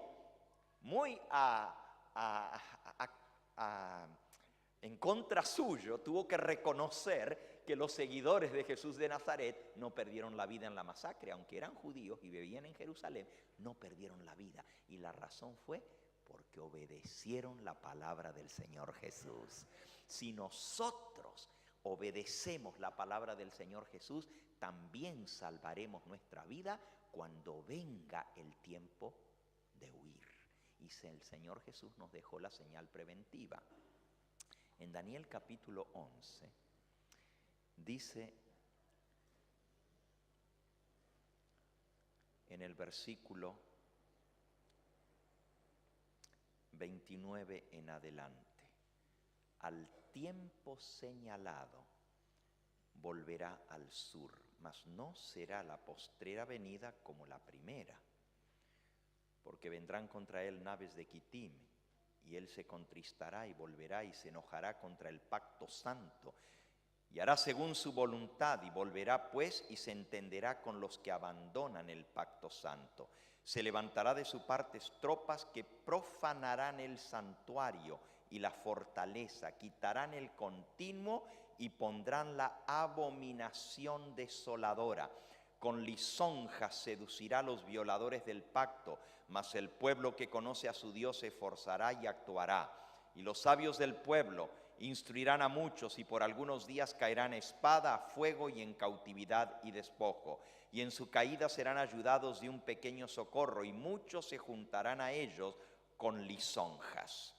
en contra suyo, tuvo que reconocer que los seguidores de Jesús de Nazaret no perdieron la vida en la masacre. Aunque eran judíos y vivían en Jerusalén, no perdieron la vida. Y la razón fue porque obedecieron la palabra del Señor Jesús. Si nosotros obedecemos la palabra del Señor Jesús, también salvaremos nuestra vida cuando venga el tiempo de huir. Y el Señor Jesús nos dejó la señal preventiva. En Daniel capítulo 11 dice en el versículo 29 en adelante: al tiempo señalado volverá al sur, mas no será la postrera venida como la primera, porque vendrán contra él naves de Quitim, y él se contristará y volverá y se enojará contra el pacto santo, y hará según su voluntad, y volverá pues y se entenderá con los que abandonan el pacto santo. Se levantará de su parte tropas que profanarán el santuario y la fortaleza, quitarán el continuo y pondrán la abominación desoladora. Con lisonjas seducirá a los violadores del pacto, mas el pueblo que conoce a su Dios se esforzará y actuará. Y los sabios del pueblo instruirán a muchos, y por algunos días caerán espada, a fuego y en cautividad y despojo. Y en su caída serán ayudados de un pequeño socorro, y muchos se juntarán a ellos con lisonjas.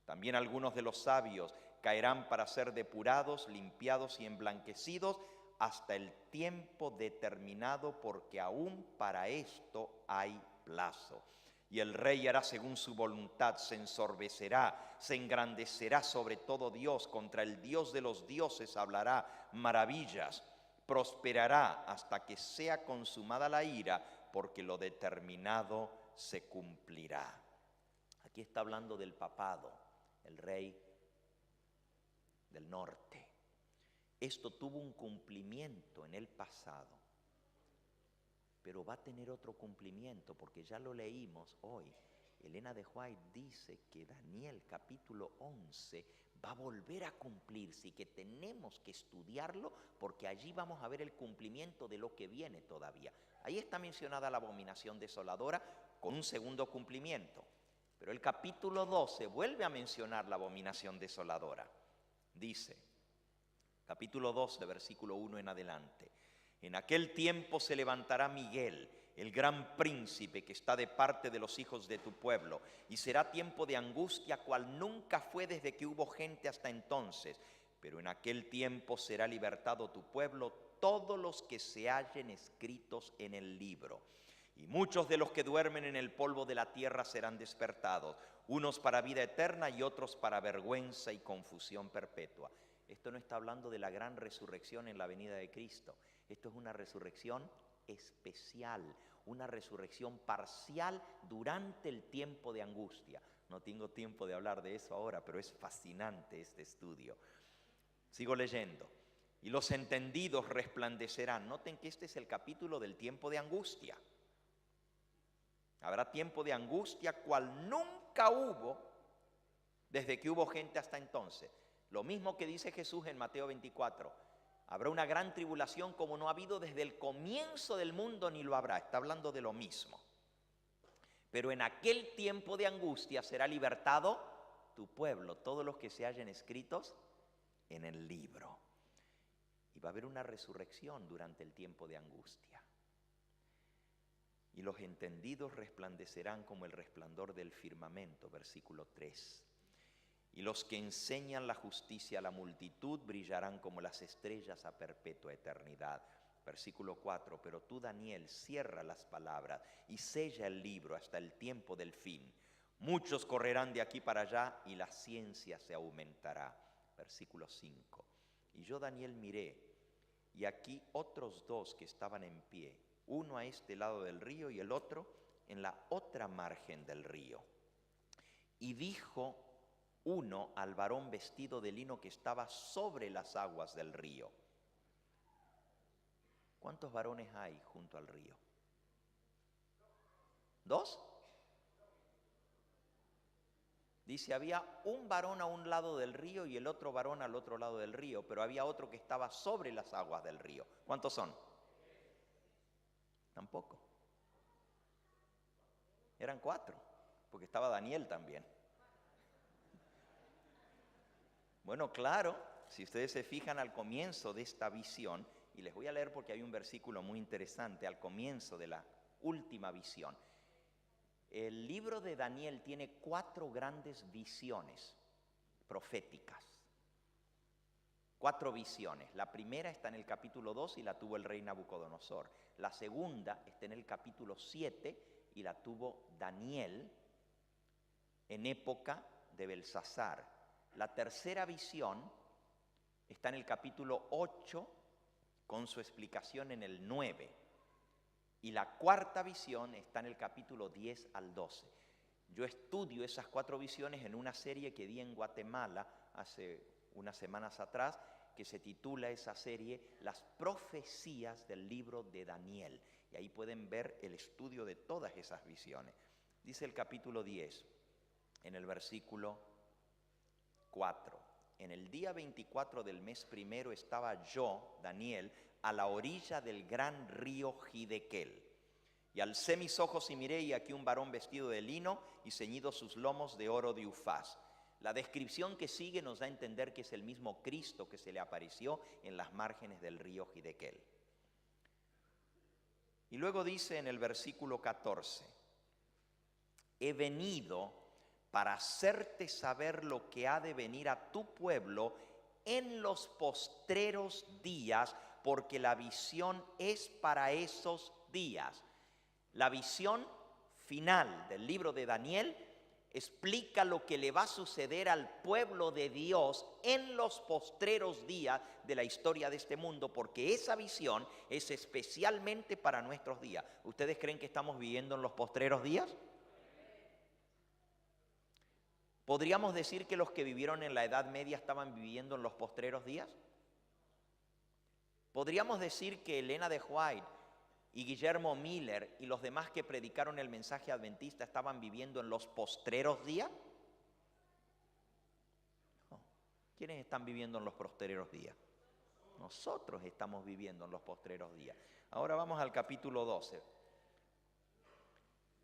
También algunos de los sabios caerán para ser depurados, limpiados y emblanquecidos, hasta el tiempo determinado, porque aún para esto hay plazo. Y el rey hará según su voluntad, se ensorbecerá, se engrandecerá sobre todo Dios, contra el Dios de los dioses hablará maravillas, prosperará hasta que sea consumada la ira, porque lo determinado se cumplirá. Aquí está hablando del papado, el rey del norte. Esto tuvo un cumplimiento en el pasado, pero va a tener otro cumplimiento, porque ya lo leímos hoy. Elena de White dice que Daniel capítulo 11 va a volver a cumplirse, y que tenemos que estudiarlo, porque allí vamos a ver el cumplimiento de lo que viene todavía. Ahí está mencionada la abominación desoladora con un segundo cumplimiento, pero el capítulo 12 vuelve a mencionar la abominación desoladora. Dice, capítulo 12, versículo 1 en adelante: en aquel tiempo se levantará Miguel, el gran príncipe que está de parte de los hijos de tu pueblo, y será tiempo de angustia cual nunca fue desde que hubo gente hasta entonces. Pero en aquel tiempo será libertado tu pueblo, todos los que se hallen escritos en el libro. Y muchos de los que duermen en el polvo de la tierra serán despertados, unos para vida eterna y otros para vergüenza y confusión perpetua. Esto no está hablando de la gran resurrección en la venida de Cristo. Esto es una resurrección especial, una resurrección parcial durante el tiempo de angustia. No tengo tiempo de hablar de eso ahora, pero es fascinante este estudio. Sigo leyendo. Y los entendidos resplandecerán. Noten que este es el capítulo del tiempo de angustia. Habrá tiempo de angustia cual nunca hubo desde que hubo gente hasta entonces. Lo mismo que dice Jesús en Mateo 24. Habrá una gran tribulación como no ha habido desde el comienzo del mundo, ni lo habrá. Está hablando de lo mismo. Pero en aquel tiempo de angustia será libertado tu pueblo, todos los que se hallen escritos en el libro. Y va a haber una resurrección durante el tiempo de angustia. Y los entendidos resplandecerán como el resplandor del firmamento, versículo 3. Y los que enseñan la justicia a la multitud brillarán como las estrellas a perpetua eternidad. Versículo 4, pero tú, Daniel, cierra las palabras y sella el libro hasta el tiempo del fin. Muchos correrán de aquí para allá y la ciencia se aumentará. Versículo 5, y yo, Daniel, miré, y aquí otros dos que estaban en pie, uno a este lado del río y el otro en la otra margen del río. Y dijo uno al varón vestido de lino que estaba sobre las aguas del río. ¿Cuántos varones hay junto al río? ¿Dos? Dice, había un varón a un lado del río y el otro varón al otro lado del río, pero había otro que estaba sobre las aguas del río. ¿Cuántos son? Tampoco. Eran 4, porque estaba Daniel también. Bueno, claro, si ustedes se fijan al comienzo de esta visión, y les voy a leer porque hay un versículo muy interesante al comienzo de la última visión. El libro de Daniel tiene 4 grandes visiones proféticas. 4 visiones. La primera está en el capítulo 2 y la tuvo el rey Nabucodonosor. La segunda está en el capítulo 7 y la tuvo Daniel en época de Belsasar. La tercera visión está en el capítulo 8 con su explicación en el 9. Y la cuarta visión está en el capítulo 10 al 12. Yo estudio esas 4 visiones en una serie que di en Guatemala hace unas semanas atrás, que se titula esa serie Las profecías del libro de Daniel. Y ahí pueden ver el estudio de todas esas visiones. Dice el capítulo 10, en el versículo 4. En el día 24 del mes primero estaba yo, Daniel, a la orilla del gran río Gidequel. Y alcé mis ojos y miré, y aquí un varón vestido de lino y ceñidos sus lomos de oro de Ufaz. La descripción que sigue nos da a entender que es el mismo Cristo que se le apareció en las márgenes del río Gidequel. Y luego dice en el versículo 14, he venido para hacerte saber lo que ha de venir a tu pueblo en los postreros días, porque la visión es para esos días. La visión final del libro de Daniel explica lo que le va a suceder al pueblo de Dios en los postreros días de la historia de este mundo, porque esa visión es especialmente para nuestros días. ¿Ustedes creen que estamos viviendo en los postreros días? ¿Podríamos decir que los que vivieron en la Edad Media estaban viviendo en los postreros días? ¿Podríamos decir que Elena de White y Guillermo Miller y los demás que predicaron el mensaje adventista estaban viviendo en los postreros días? No. ¿Quiénes están viviendo en los postreros días? Nosotros estamos viviendo en los postreros días. Ahora vamos al capítulo 12,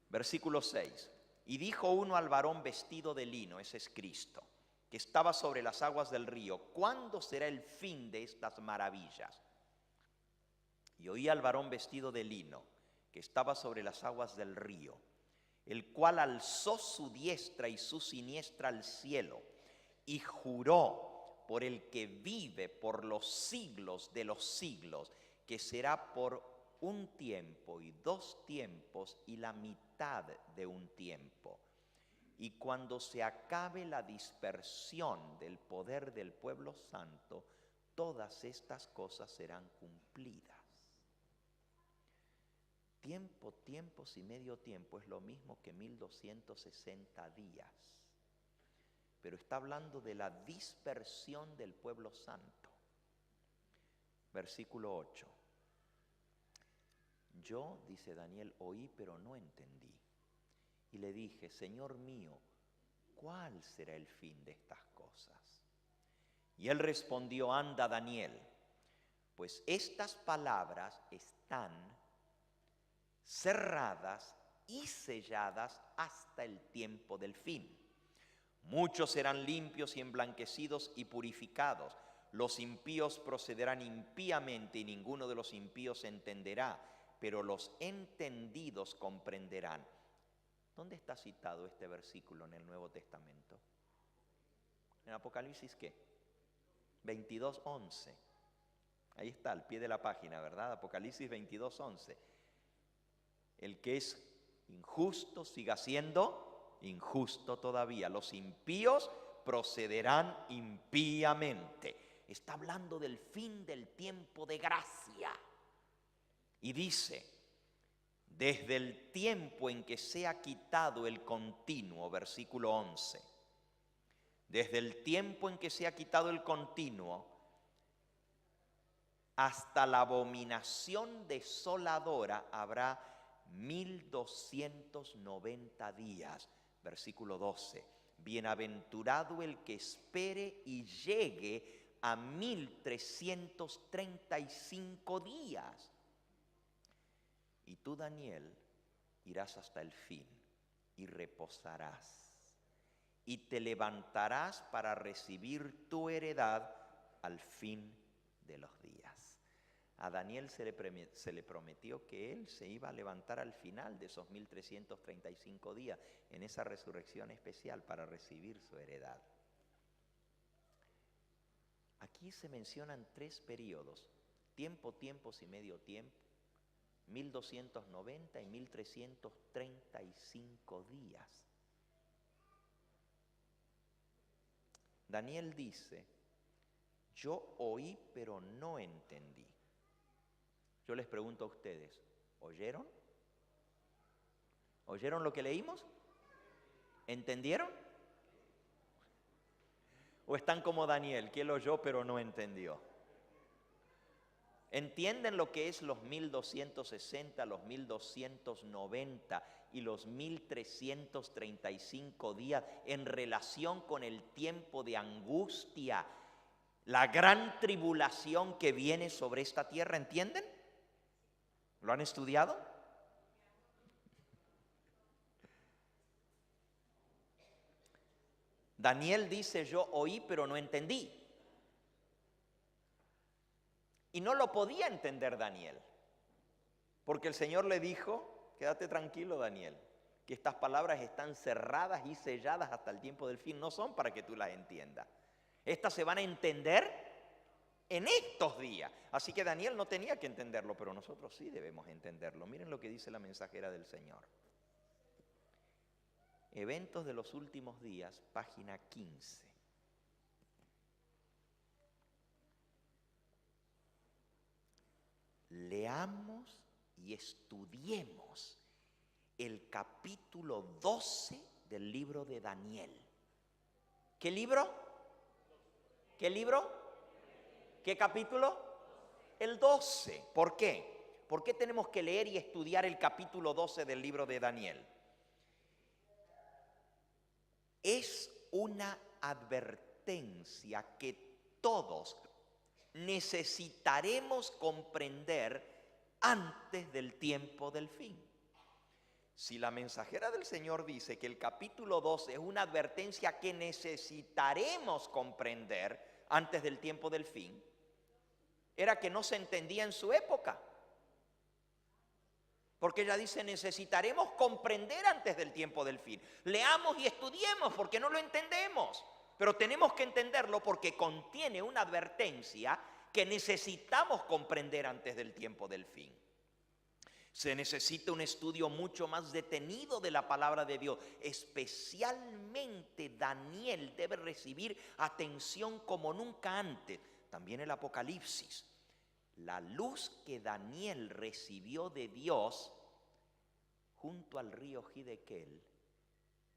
versículo 6. Y dijo uno al varón vestido de lino, ese es Cristo, que estaba sobre las aguas del río, ¿cuándo será el fin de estas maravillas? Y oí al varón vestido de lino, que estaba sobre las aguas del río, el cual alzó su diestra y su siniestra al cielo, y juró por el que vive por los siglos de los siglos, que será por un tiempo y 2 tiempos y la mitad de un tiempo. Y cuando se acabe la dispersión del poder del pueblo santo, todas estas cosas serán cumplidas. Tiempo, tiempos y medio tiempo es lo mismo que 1260 días. Pero está hablando de la dispersión del pueblo santo. Versículo 8. Yo, dice Daniel, oí pero no entendí. Y le dije, Señor mío, ¿cuál será el fin de estas cosas? Y él respondió, anda, Daniel, pues estas palabras están cerradas y selladas hasta el tiempo del fin. Muchos serán limpios y emblanquecidos y purificados. Los impíos procederán impíamente y ninguno de los impíos entenderá, pero los entendidos comprenderán. ¿Dónde está citado este versículo en el Nuevo Testamento? ¿En Apocalipsis qué? 22:11. Ahí está, al pie de la página, ¿verdad? Apocalipsis 22:11. El que es injusto siga siendo injusto todavía. Los impíos procederán impíamente. Está hablando del fin del tiempo de gracia. Y dice, desde el tiempo en que sea quitado el continuo, versículo 11. Desde el tiempo en que sea quitado el continuo, hasta la abominación desoladora habrá 1290 días. Versículo 12. Bienaventurado el que espere y llegue a 1335 días. Y tú, Daniel, irás hasta el fin y reposarás. Y te levantarás para recibir tu heredad al fin de los días. A Daniel se le prometió que él se iba a levantar al final de esos 1335 días en esa resurrección especial para recibir su heredad. Aquí se mencionan 3 periodos: tiempo, tiempos y medio tiempo, 1290 y 1335 días. Daniel dice, yo oí pero no entendí. Yo les pregunto a ustedes, ¿oyeron? ¿Oyeron lo que leímos? ¿Entendieron? ¿O están como Daniel, que él oyó pero no entendió? ¿Entienden lo que es los 1260, los 1290 y los 1335 días en relación con el tiempo de angustia, la gran tribulación que viene sobre esta tierra? ¿Entienden? ¿Lo han estudiado? Daniel dice, yo oí pero no entendí. Y no lo podía entender Daniel, porque el Señor le dijo, quédate tranquilo, Daniel, que estas palabras están cerradas y selladas hasta el tiempo del fin, no son para que tú las entiendas. Estas se van a entender en estos días. Así que Daniel no tenía que entenderlo, pero nosotros sí debemos entenderlo. Miren lo que dice la mensajera del Señor. Eventos de los últimos días, página 15. Leamos y estudiemos el capítulo 12 del libro de Daniel. ¿Qué libro? ¿Qué libro? ¿Qué capítulo? El 12. ¿Por qué? ¿Por qué tenemos que leer y estudiar el capítulo 12 del libro de Daniel? Es una advertencia que todos necesitaremos comprender antes del tiempo del fin. Si la mensajera del Señor dice que el capítulo 12 es una advertencia que necesitaremos comprender antes del tiempo del fin, era que no se entendía en su época. Porque ella dice, necesitaremos comprender antes del tiempo del fin. Leamos y estudiemos porque no lo entendemos. Pero tenemos que entenderlo porque contiene una advertencia que necesitamos comprender antes del tiempo del fin. Se necesita un estudio mucho más detenido de la palabra de Dios. Especialmente Daniel debe recibir atención como nunca antes. También el Apocalipsis. La luz que Daniel recibió de Dios junto al río Hidekel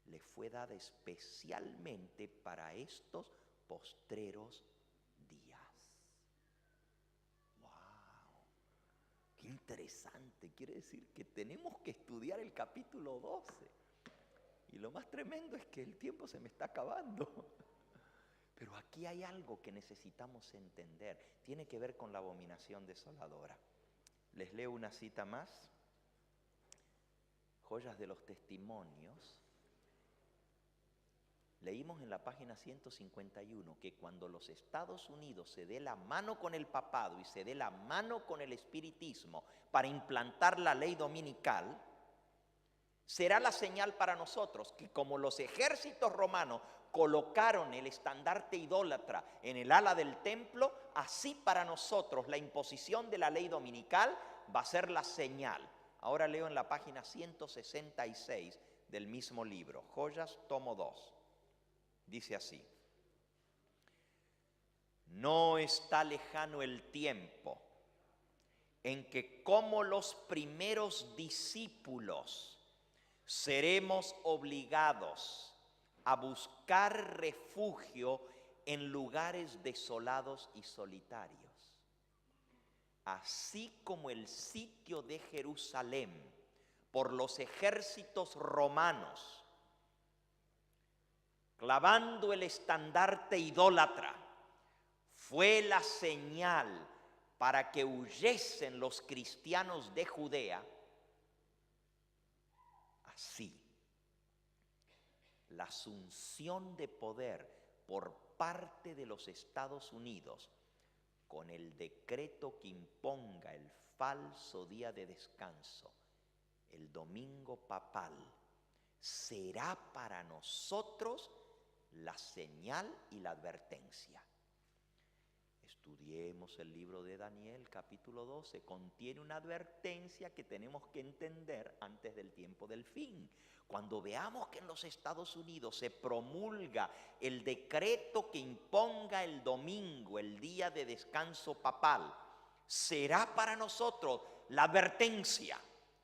le fue dada especialmente para estos postreros días. ¡Wow! ¡Qué interesante! Quiere decir que tenemos que estudiar el capítulo 12. Y lo más tremendo es que el tiempo se me está acabando. Pero aquí hay algo que necesitamos entender. Tiene que ver con la abominación desoladora. Les leo una cita más. Joyas de los Testimonios. Leímos en la página 151 que cuando los Estados Unidos se dé la mano con el papado y se dé la mano con el espiritismo para implantar la ley dominical, será la señal para nosotros que como los ejércitos romanos colocaron el estandarte idólatra en el ala del templo, así para nosotros la imposición de la ley dominical va a ser la señal. Ahora leo en la página 166 del mismo libro, Joyas, tomo 2. Dice así: no está lejano el tiempo en que, como los primeros discípulos, seremos obligados a buscar refugio en lugares desolados y solitarios. Así como el sitio de Jerusalén por los ejércitos romanos, clavando el estandarte idólatra, fue la señal para que huyesen los cristianos de Judea, así la asunción de poder por parte de los Estados Unidos, con el decreto que imponga el falso día de descanso, el domingo papal, será para nosotros la señal y la advertencia. Estudiemos el libro de Daniel, capítulo 12, contiene una advertencia que tenemos que entender antes del tiempo del fin. Cuando veamos que en los Estados Unidos se promulga el decreto que imponga el domingo, el día de descanso papal, será para nosotros la advertencia.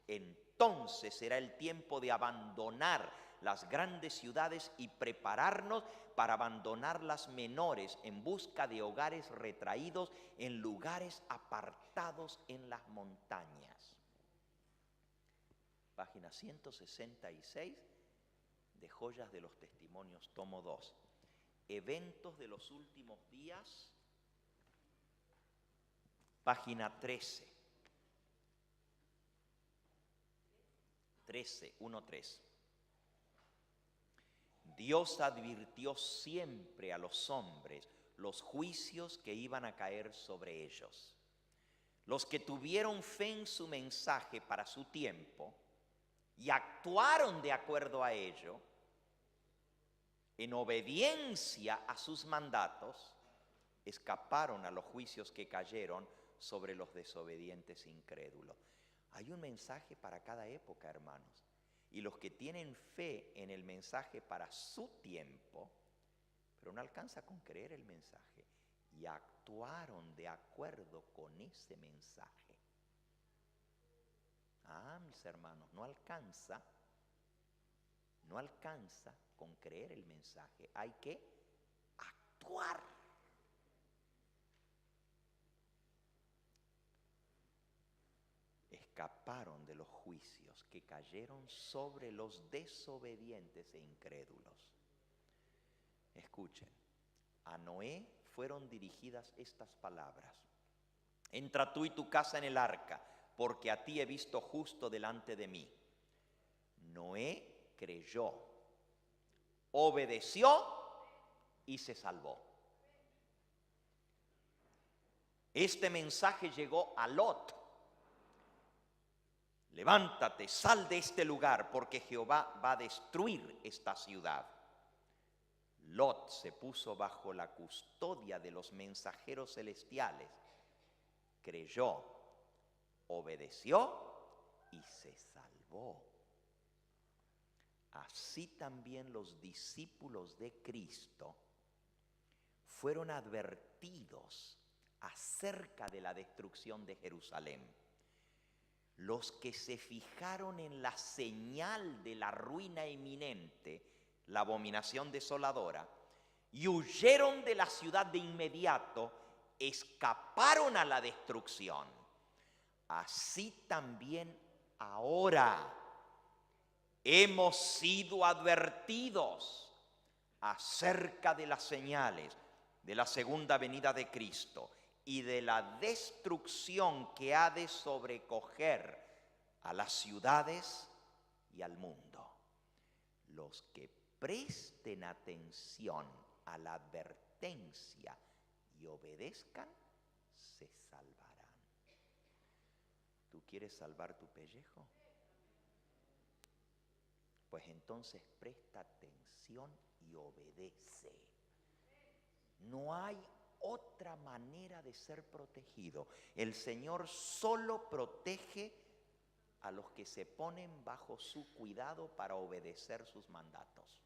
Entonces será el tiempo de abandonar las grandes ciudades y prepararnos para abandonar las menores en busca de hogares retraídos en lugares apartados en las montañas. Página 166 de Joyas de los Testimonios, tomo 2. Eventos de los últimos días, página 13. 1:3. Dios advirtió siempre a los hombres los juicios que iban a caer sobre ellos. Los que tuvieron fe en su mensaje para su tiempo y actuaron de acuerdo a ello, en obediencia a sus mandatos, escaparon a los juicios que cayeron sobre los desobedientes e incrédulos. Hay un mensaje para cada época, hermanos. Y los que tienen fe en el mensaje para su tiempo, pero no alcanza con creer el mensaje, y actuaron de acuerdo con ese mensaje. Mis hermanos, no alcanza con creer el mensaje, hay que actuar. Escaparon de los juicios que cayeron sobre los desobedientes e incrédulos. Escuchen, a Noé fueron dirigidas estas palabras: entra tú y tu casa en el arca, porque a ti he visto justo delante de mí. Noé creyó, obedeció y se salvó. Este mensaje llegó a Lot: levántate, sal de este lugar, porque Jehová va a destruir esta ciudad. Lot se puso bajo la custodia de los mensajeros celestiales, creyó, obedeció y se salvó. Así también los discípulos de Cristo fueron advertidos acerca de la destrucción de Jerusalén. Los que se fijaron en la señal de la ruina inminente, la abominación desoladora, y huyeron de la ciudad de inmediato, escaparon a la destrucción. Así también ahora hemos sido advertidos acerca de las señales de la segunda venida de Cristo y de la destrucción que ha de sobrecoger a las ciudades y al mundo. Los que presten atención a la advertencia y obedezcan, se salvarán. ¿Tú quieres salvar tu pellejo? Pues entonces presta atención y obedece. No hay otra manera de ser protegido. El Señor solo protege a los que se ponen bajo su cuidado para obedecer sus mandatos.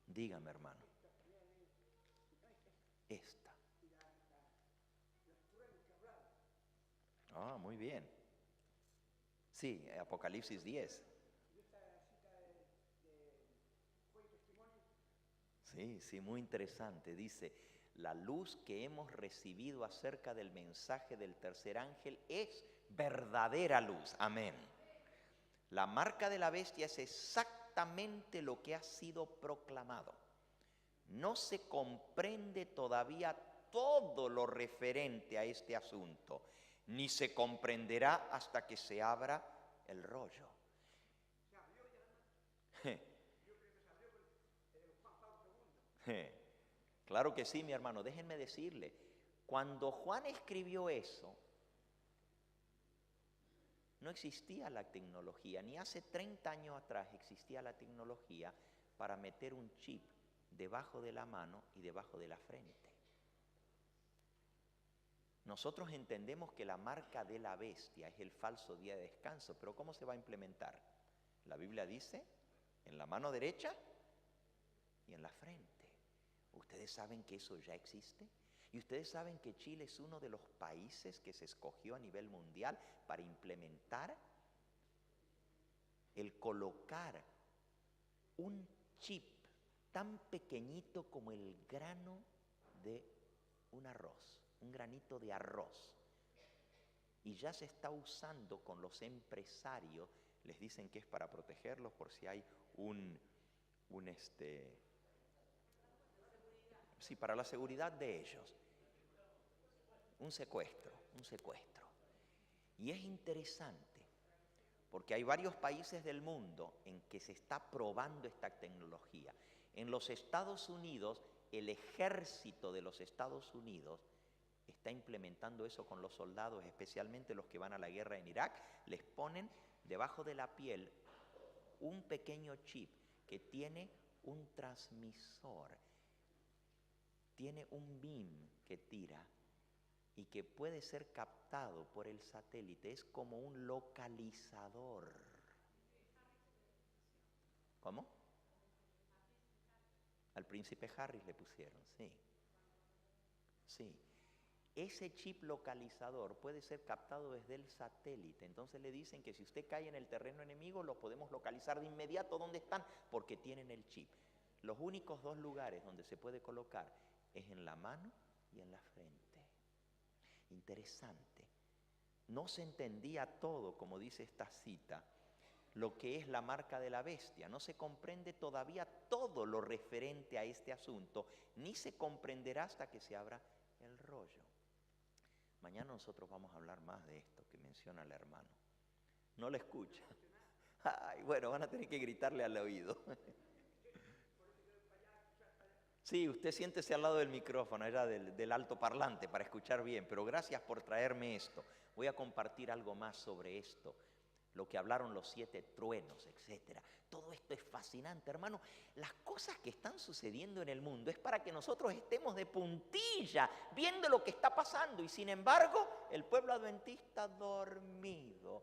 Dígame, hermano. Esta. Ah, muy bien. Sí, Apocalipsis 10. Sí, muy interesante. Dice, la luz que hemos recibido acerca del mensaje del tercer ángel es verdadera luz. Amén. La marca de la bestia es exactamente lo que ha sido proclamado. No se comprende todavía todo lo referente a este asunto, ni se comprenderá hasta que se abra el rollo. Claro que sí, mi hermano. Déjenme decirle, cuando Juan escribió eso, no existía la tecnología, ni hace 30 años atrás existía la tecnología para meter un chip debajo de la mano y debajo de la frente. Nosotros entendemos que la marca de la bestia es el falso día de descanso, pero ¿cómo se va a implementar? La Biblia dice, en la mano derecha y en la frente. ¿Ustedes saben que eso ya existe? ¿Y ustedes saben que Chile es uno de los países que se escogió a nivel mundial para implementar el colocar un chip tan pequeñito como el grano de un arroz, un granito de arroz? Y ya se está usando con los empresarios, les dicen que es para protegerlos por si hay para la seguridad de ellos. Un secuestro. Y es interesante, porque hay varios países del mundo en que se está probando esta tecnología. En los Estados Unidos, el ejército de los Estados Unidos está implementando eso con los soldados, especialmente los que van a la guerra en Irak. Les ponen debajo de la piel un pequeño chip que tiene un transmisor, tiene un beam que tira y que puede ser captado por el satélite. Es como un localizador. ¿Cómo? Al príncipe Harris le pusieron, sí. Ese chip localizador puede ser captado desde el satélite. Entonces le dicen que si usted cae en el terreno enemigo, lo podemos localizar de inmediato dónde están, porque tienen el chip. Los únicos 2 lugares donde se puede colocar es en la mano y en la frente. Interesante. No se entendía todo, como dice esta cita, lo que es la marca de la bestia. No se comprende todavía todo lo referente a este asunto, ni se comprenderá hasta que se abra el rollo. Mañana nosotros vamos a hablar más de esto que menciona el hermano. ¿No lo escucha? Ay, bueno, van a tener que gritarle al oído. Sí, usted siéntese al lado del micrófono, allá del altoparlante, para escuchar bien, pero gracias por traerme esto. Voy a compartir algo más sobre esto, lo que hablaron los 7 truenos, etc. Todo esto es fascinante, hermano. Las cosas que están sucediendo en el mundo es para que nosotros estemos de puntilla viendo lo que está pasando, y sin embargo, el pueblo adventista dormido,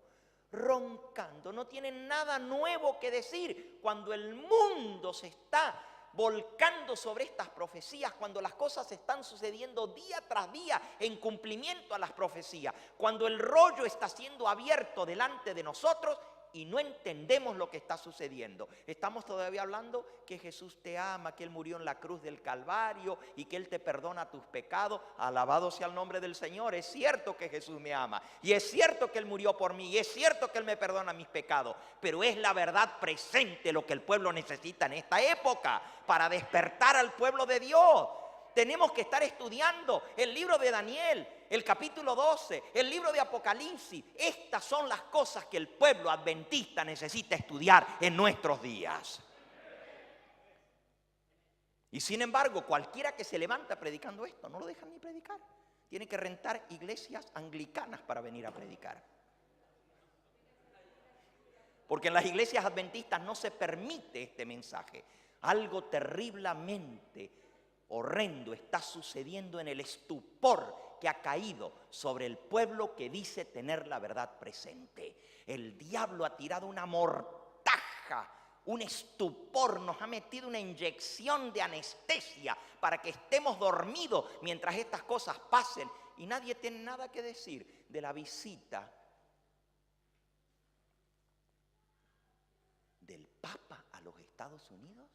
roncando, no tienen nada nuevo que decir cuando el mundo se está volcando sobre estas profecías, cuando las cosas están sucediendo día tras día en cumplimiento a las profecías, cuando el rollo está siendo abierto delante de nosotros y no entendemos lo que está sucediendo. Estamos todavía hablando que Jesús te ama, que Él murió en la cruz del Calvario y que Él te perdona tus pecados. Alabado sea el nombre del Señor. Es cierto que Jesús me ama y es cierto que Él murió por mí y es cierto que Él me perdona mis pecados, pero es la verdad presente lo que el pueblo necesita en esta época para despertar al pueblo de Dios. Tenemos que estar estudiando el libro de Daniel, el capítulo 12, el libro de Apocalipsis. Estas son las cosas que el pueblo adventista necesita estudiar en nuestros días. Y sin embargo, cualquiera que se levanta predicando esto, no lo dejan ni predicar. Tiene que rentar iglesias anglicanas para venir a predicar. Porque en las iglesias adventistas no se permite este mensaje. Algo terriblemente horrendo está sucediendo en el estupor que ha caído sobre el pueblo que dice tener la verdad presente. El diablo ha tirado una mortaja, un estupor, nos ha metido una inyección de anestesia para que estemos dormidos mientras estas cosas pasen. Y nadie tiene nada que decir de la visita del Papa a los Estados Unidos.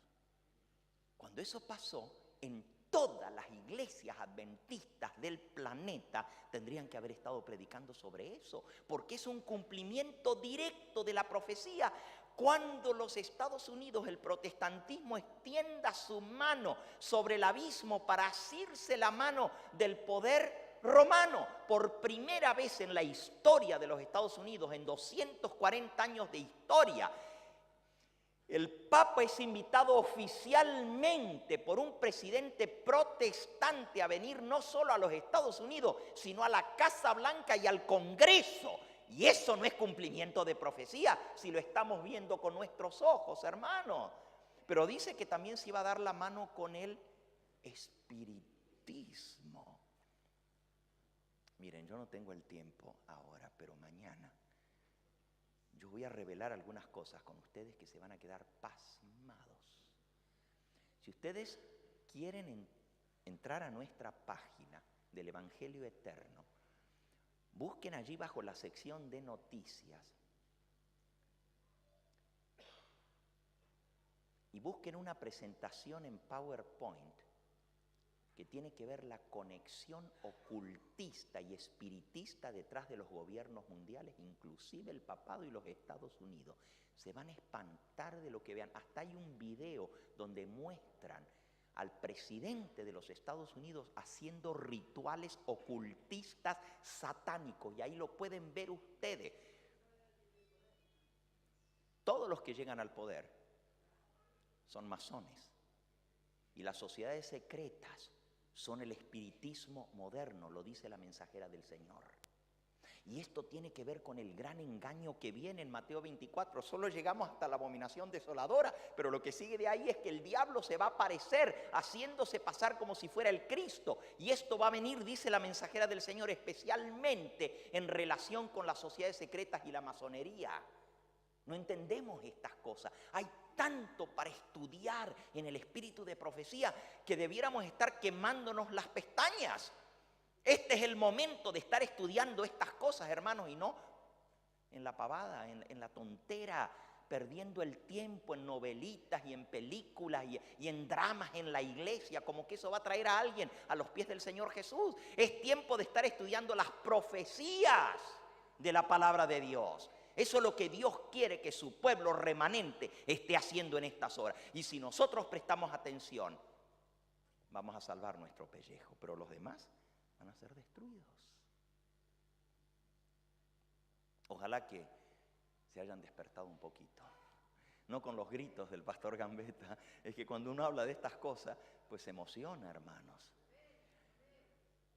Cuando eso pasó, en todas las iglesias adventistas del planeta tendrían que haber estado predicando sobre eso, porque es un cumplimiento directo de la profecía. Cuando los Estados Unidos, el protestantismo, extienda su mano sobre el abismo para asirse la mano del poder romano, por primera vez en la historia de los Estados Unidos, en 240 años de historia, el Papa es invitado oficialmente por un presidente protestante a venir no solo a los Estados Unidos, sino a la Casa Blanca y al Congreso. Y eso no es cumplimiento de profecía, si lo estamos viendo con nuestros ojos, hermanos. Pero dice que también se iba a dar la mano con el espiritismo. Miren, yo no tengo el tiempo ahora, pero mañana yo voy a revelar algunas cosas con ustedes que se van a quedar pasmados. Si ustedes quieren entrar a nuestra página del Evangelio Eterno, busquen allí bajo la sección de noticias y busquen una presentación en PowerPoint que tiene que ver la conexión ocultista y espiritista detrás de los gobiernos mundiales, inclusive el papado y los Estados Unidos. Se van a espantar de lo que vean. Hasta hay un video donde muestran al presidente de los Estados Unidos haciendo rituales ocultistas satánicos, y ahí lo pueden ver ustedes. Todos los que llegan al poder son masones, y las sociedades secretas son el espiritismo moderno, lo dice la mensajera del Señor. Y esto tiene que ver con el gran engaño que viene en Mateo 24. Solo llegamos hasta la abominación desoladora, pero lo que sigue de ahí es que el diablo se va a aparecer haciéndose pasar como si fuera el Cristo. Y esto va a venir, dice la mensajera del Señor, especialmente en relación con las sociedades secretas y la masonería. No entendemos estas cosas. Hay tanto para estudiar en el espíritu de profecía que debiéramos estar quemándonos las pestañas. Este es el momento de estar estudiando estas cosas, hermanos, y no en la pavada, en la tontera, perdiendo el tiempo en novelitas y en películas y en dramas en la iglesia, como que eso va a traer a alguien a los pies del Señor Jesús. Es tiempo de estar estudiando las profecías de la palabra de Dios. Eso es lo que Dios quiere que su pueblo remanente esté haciendo en estas horas. Y si nosotros prestamos atención, vamos a salvar nuestro pellejo, pero los demás van a ser destruidos. Ojalá que se hayan despertado un poquito. No con los gritos del pastor Gambetta, es que cuando uno habla de estas cosas, pues se emociona, hermanos.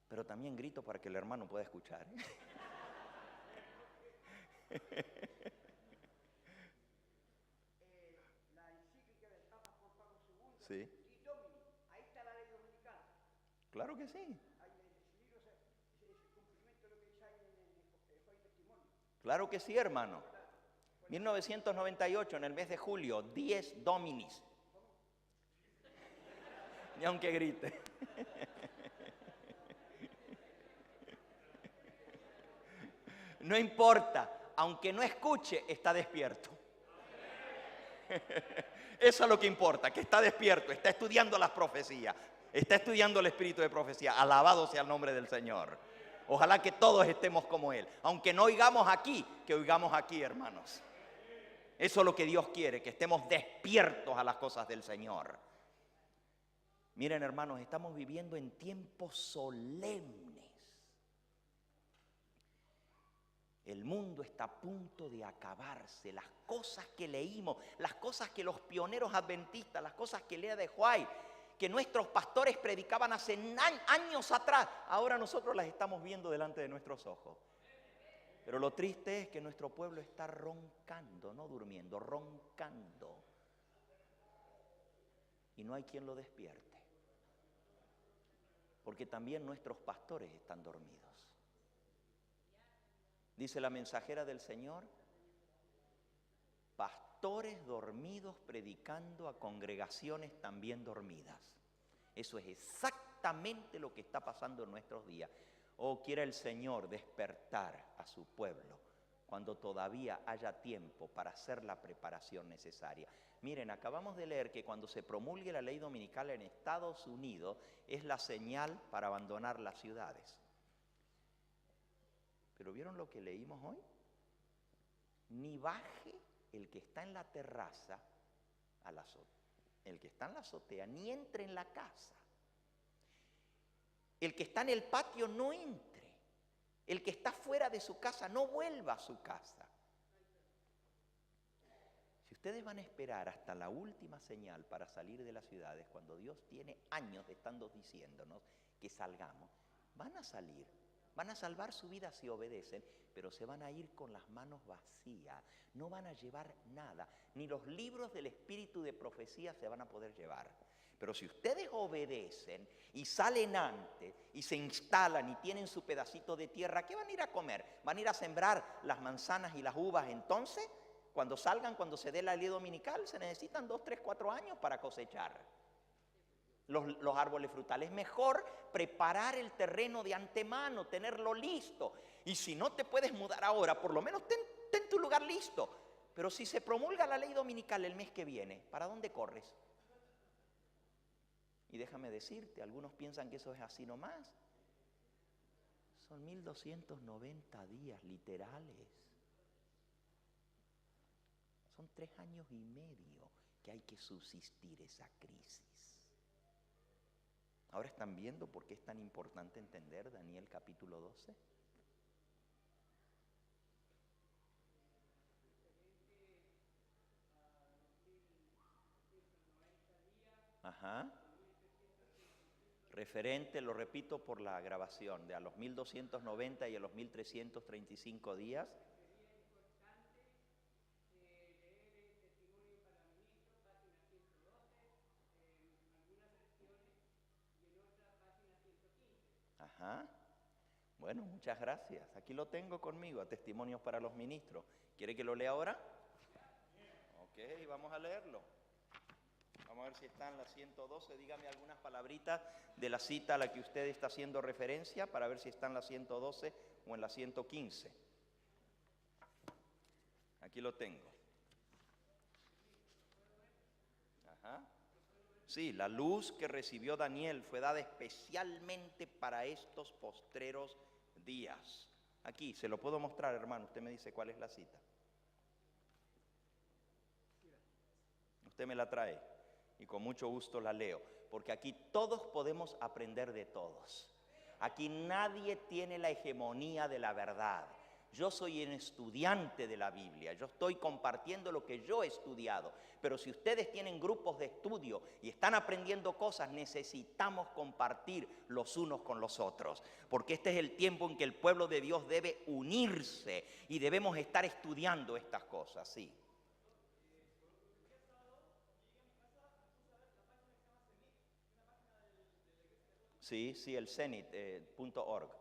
Pero también grito para que el hermano pueda escuchar. La encíclica del Papa Juan Pablo II, Sí. Di Domini, ahí está la ley dominicana. Claro que sí. Hay el libro, es el cumplimiento de lo que dice ahí en el Fue Testimonio. Claro que sí, hermano. 1998, en el mes de julio, 10 Dominis. Ni aunque grite. No importa. Aunque no escuche, está despierto. Eso es lo que importa, que está despierto, está estudiando las profecías, está estudiando el espíritu de profecía. Alabado sea el nombre del Señor. Ojalá que todos estemos como Él. Aunque no oigamos aquí, que oigamos aquí, hermanos. Eso es lo que Dios quiere, que estemos despiertos a las cosas del Señor. Miren, hermanos, estamos viviendo en tiempos solemnes. El mundo está a punto de acabarse. Las cosas que leímos, las cosas que los pioneros adventistas, las cosas que Elena de White, que nuestros pastores predicaban hace años atrás, ahora nosotros las estamos viendo delante de nuestros ojos. Pero lo triste es que nuestro pueblo está roncando, no durmiendo, roncando. y no hay quien lo despierte. Porque también nuestros pastores están dormidos. Dice la mensajera del Señor, pastores dormidos predicando a congregaciones también dormidas. Eso es exactamente lo que está pasando en nuestros días. Oh, quiera el Señor despertar a su pueblo cuando todavía haya tiempo para hacer la preparación necesaria. Miren, acabamos de leer que cuando se promulgue la ley dominical en Estados Unidos es la señal para abandonar las ciudades. ¿Pero vieron lo que leímos hoy? Ni baje el que está en la terraza a la azotea. El que está en la azotea ni entre en la casa. El que está en el patio no entre. El que está fuera de su casa no vuelva a su casa. Si ustedes van a esperar hasta la última señal para salir de las ciudades, cuando Dios tiene años de estando diciéndonos que salgamos, van a salir, van a salvar su vida si obedecen, pero se van a ir con las manos vacías, no van a llevar nada, ni los libros del espíritu de profecía se van a poder llevar. Pero si ustedes obedecen y salen antes y se instalan y tienen su pedacito de tierra, ¿qué van a ir a comer? ¿Van a ir a sembrar las manzanas y las uvas entonces? Cuando salgan, cuando se dé la ley dominical, se necesitan 2, 3, 4 años para cosechar los árboles frutales. Es mejor preparar el terreno de antemano, tenerlo listo. Y si no te puedes mudar ahora, por lo menos ten tu lugar listo. Pero si se promulga la ley dominical el mes que viene, ¿para dónde corres? Y déjame decirte, algunos piensan que eso es así nomás. Son 1290 días literales. Son 3 años y medio que hay que subsistir esa crisis. ¿Ahora están viendo por qué es tan importante entender Daniel capítulo 12? Ajá. Referente, lo repito por la grabación, de a los 1290 y a los 1335 días. Ajá. Bueno, muchas gracias. Aquí lo tengo conmigo, a Testimonios para los Ministros. ¿Quiere que lo lea ahora? Ok, vamos a leerlo. Vamos a ver si está en la 112. Dígame algunas palabritas de la cita a la que usted está haciendo referencia para ver si está en la 112 o en la 115. Aquí lo tengo. Ajá. Sí, la luz que recibió Daniel fue dada especialmente para estos postreros días. Aquí, se lo puedo mostrar, hermano. Usted me dice cuál es la cita. Usted me la trae y con mucho gusto la leo, porque aquí todos podemos aprender de todos. Aquí nadie tiene la hegemonía de la verdad. Yo soy un estudiante de la Biblia, yo estoy compartiendo lo que yo he estudiado, pero si ustedes tienen grupos de estudio y están aprendiendo cosas, necesitamos compartir los unos con los otros, porque este es el tiempo en que el pueblo de Dios debe unirse y debemos estar estudiando estas cosas, sí. Sí, el cenit.org.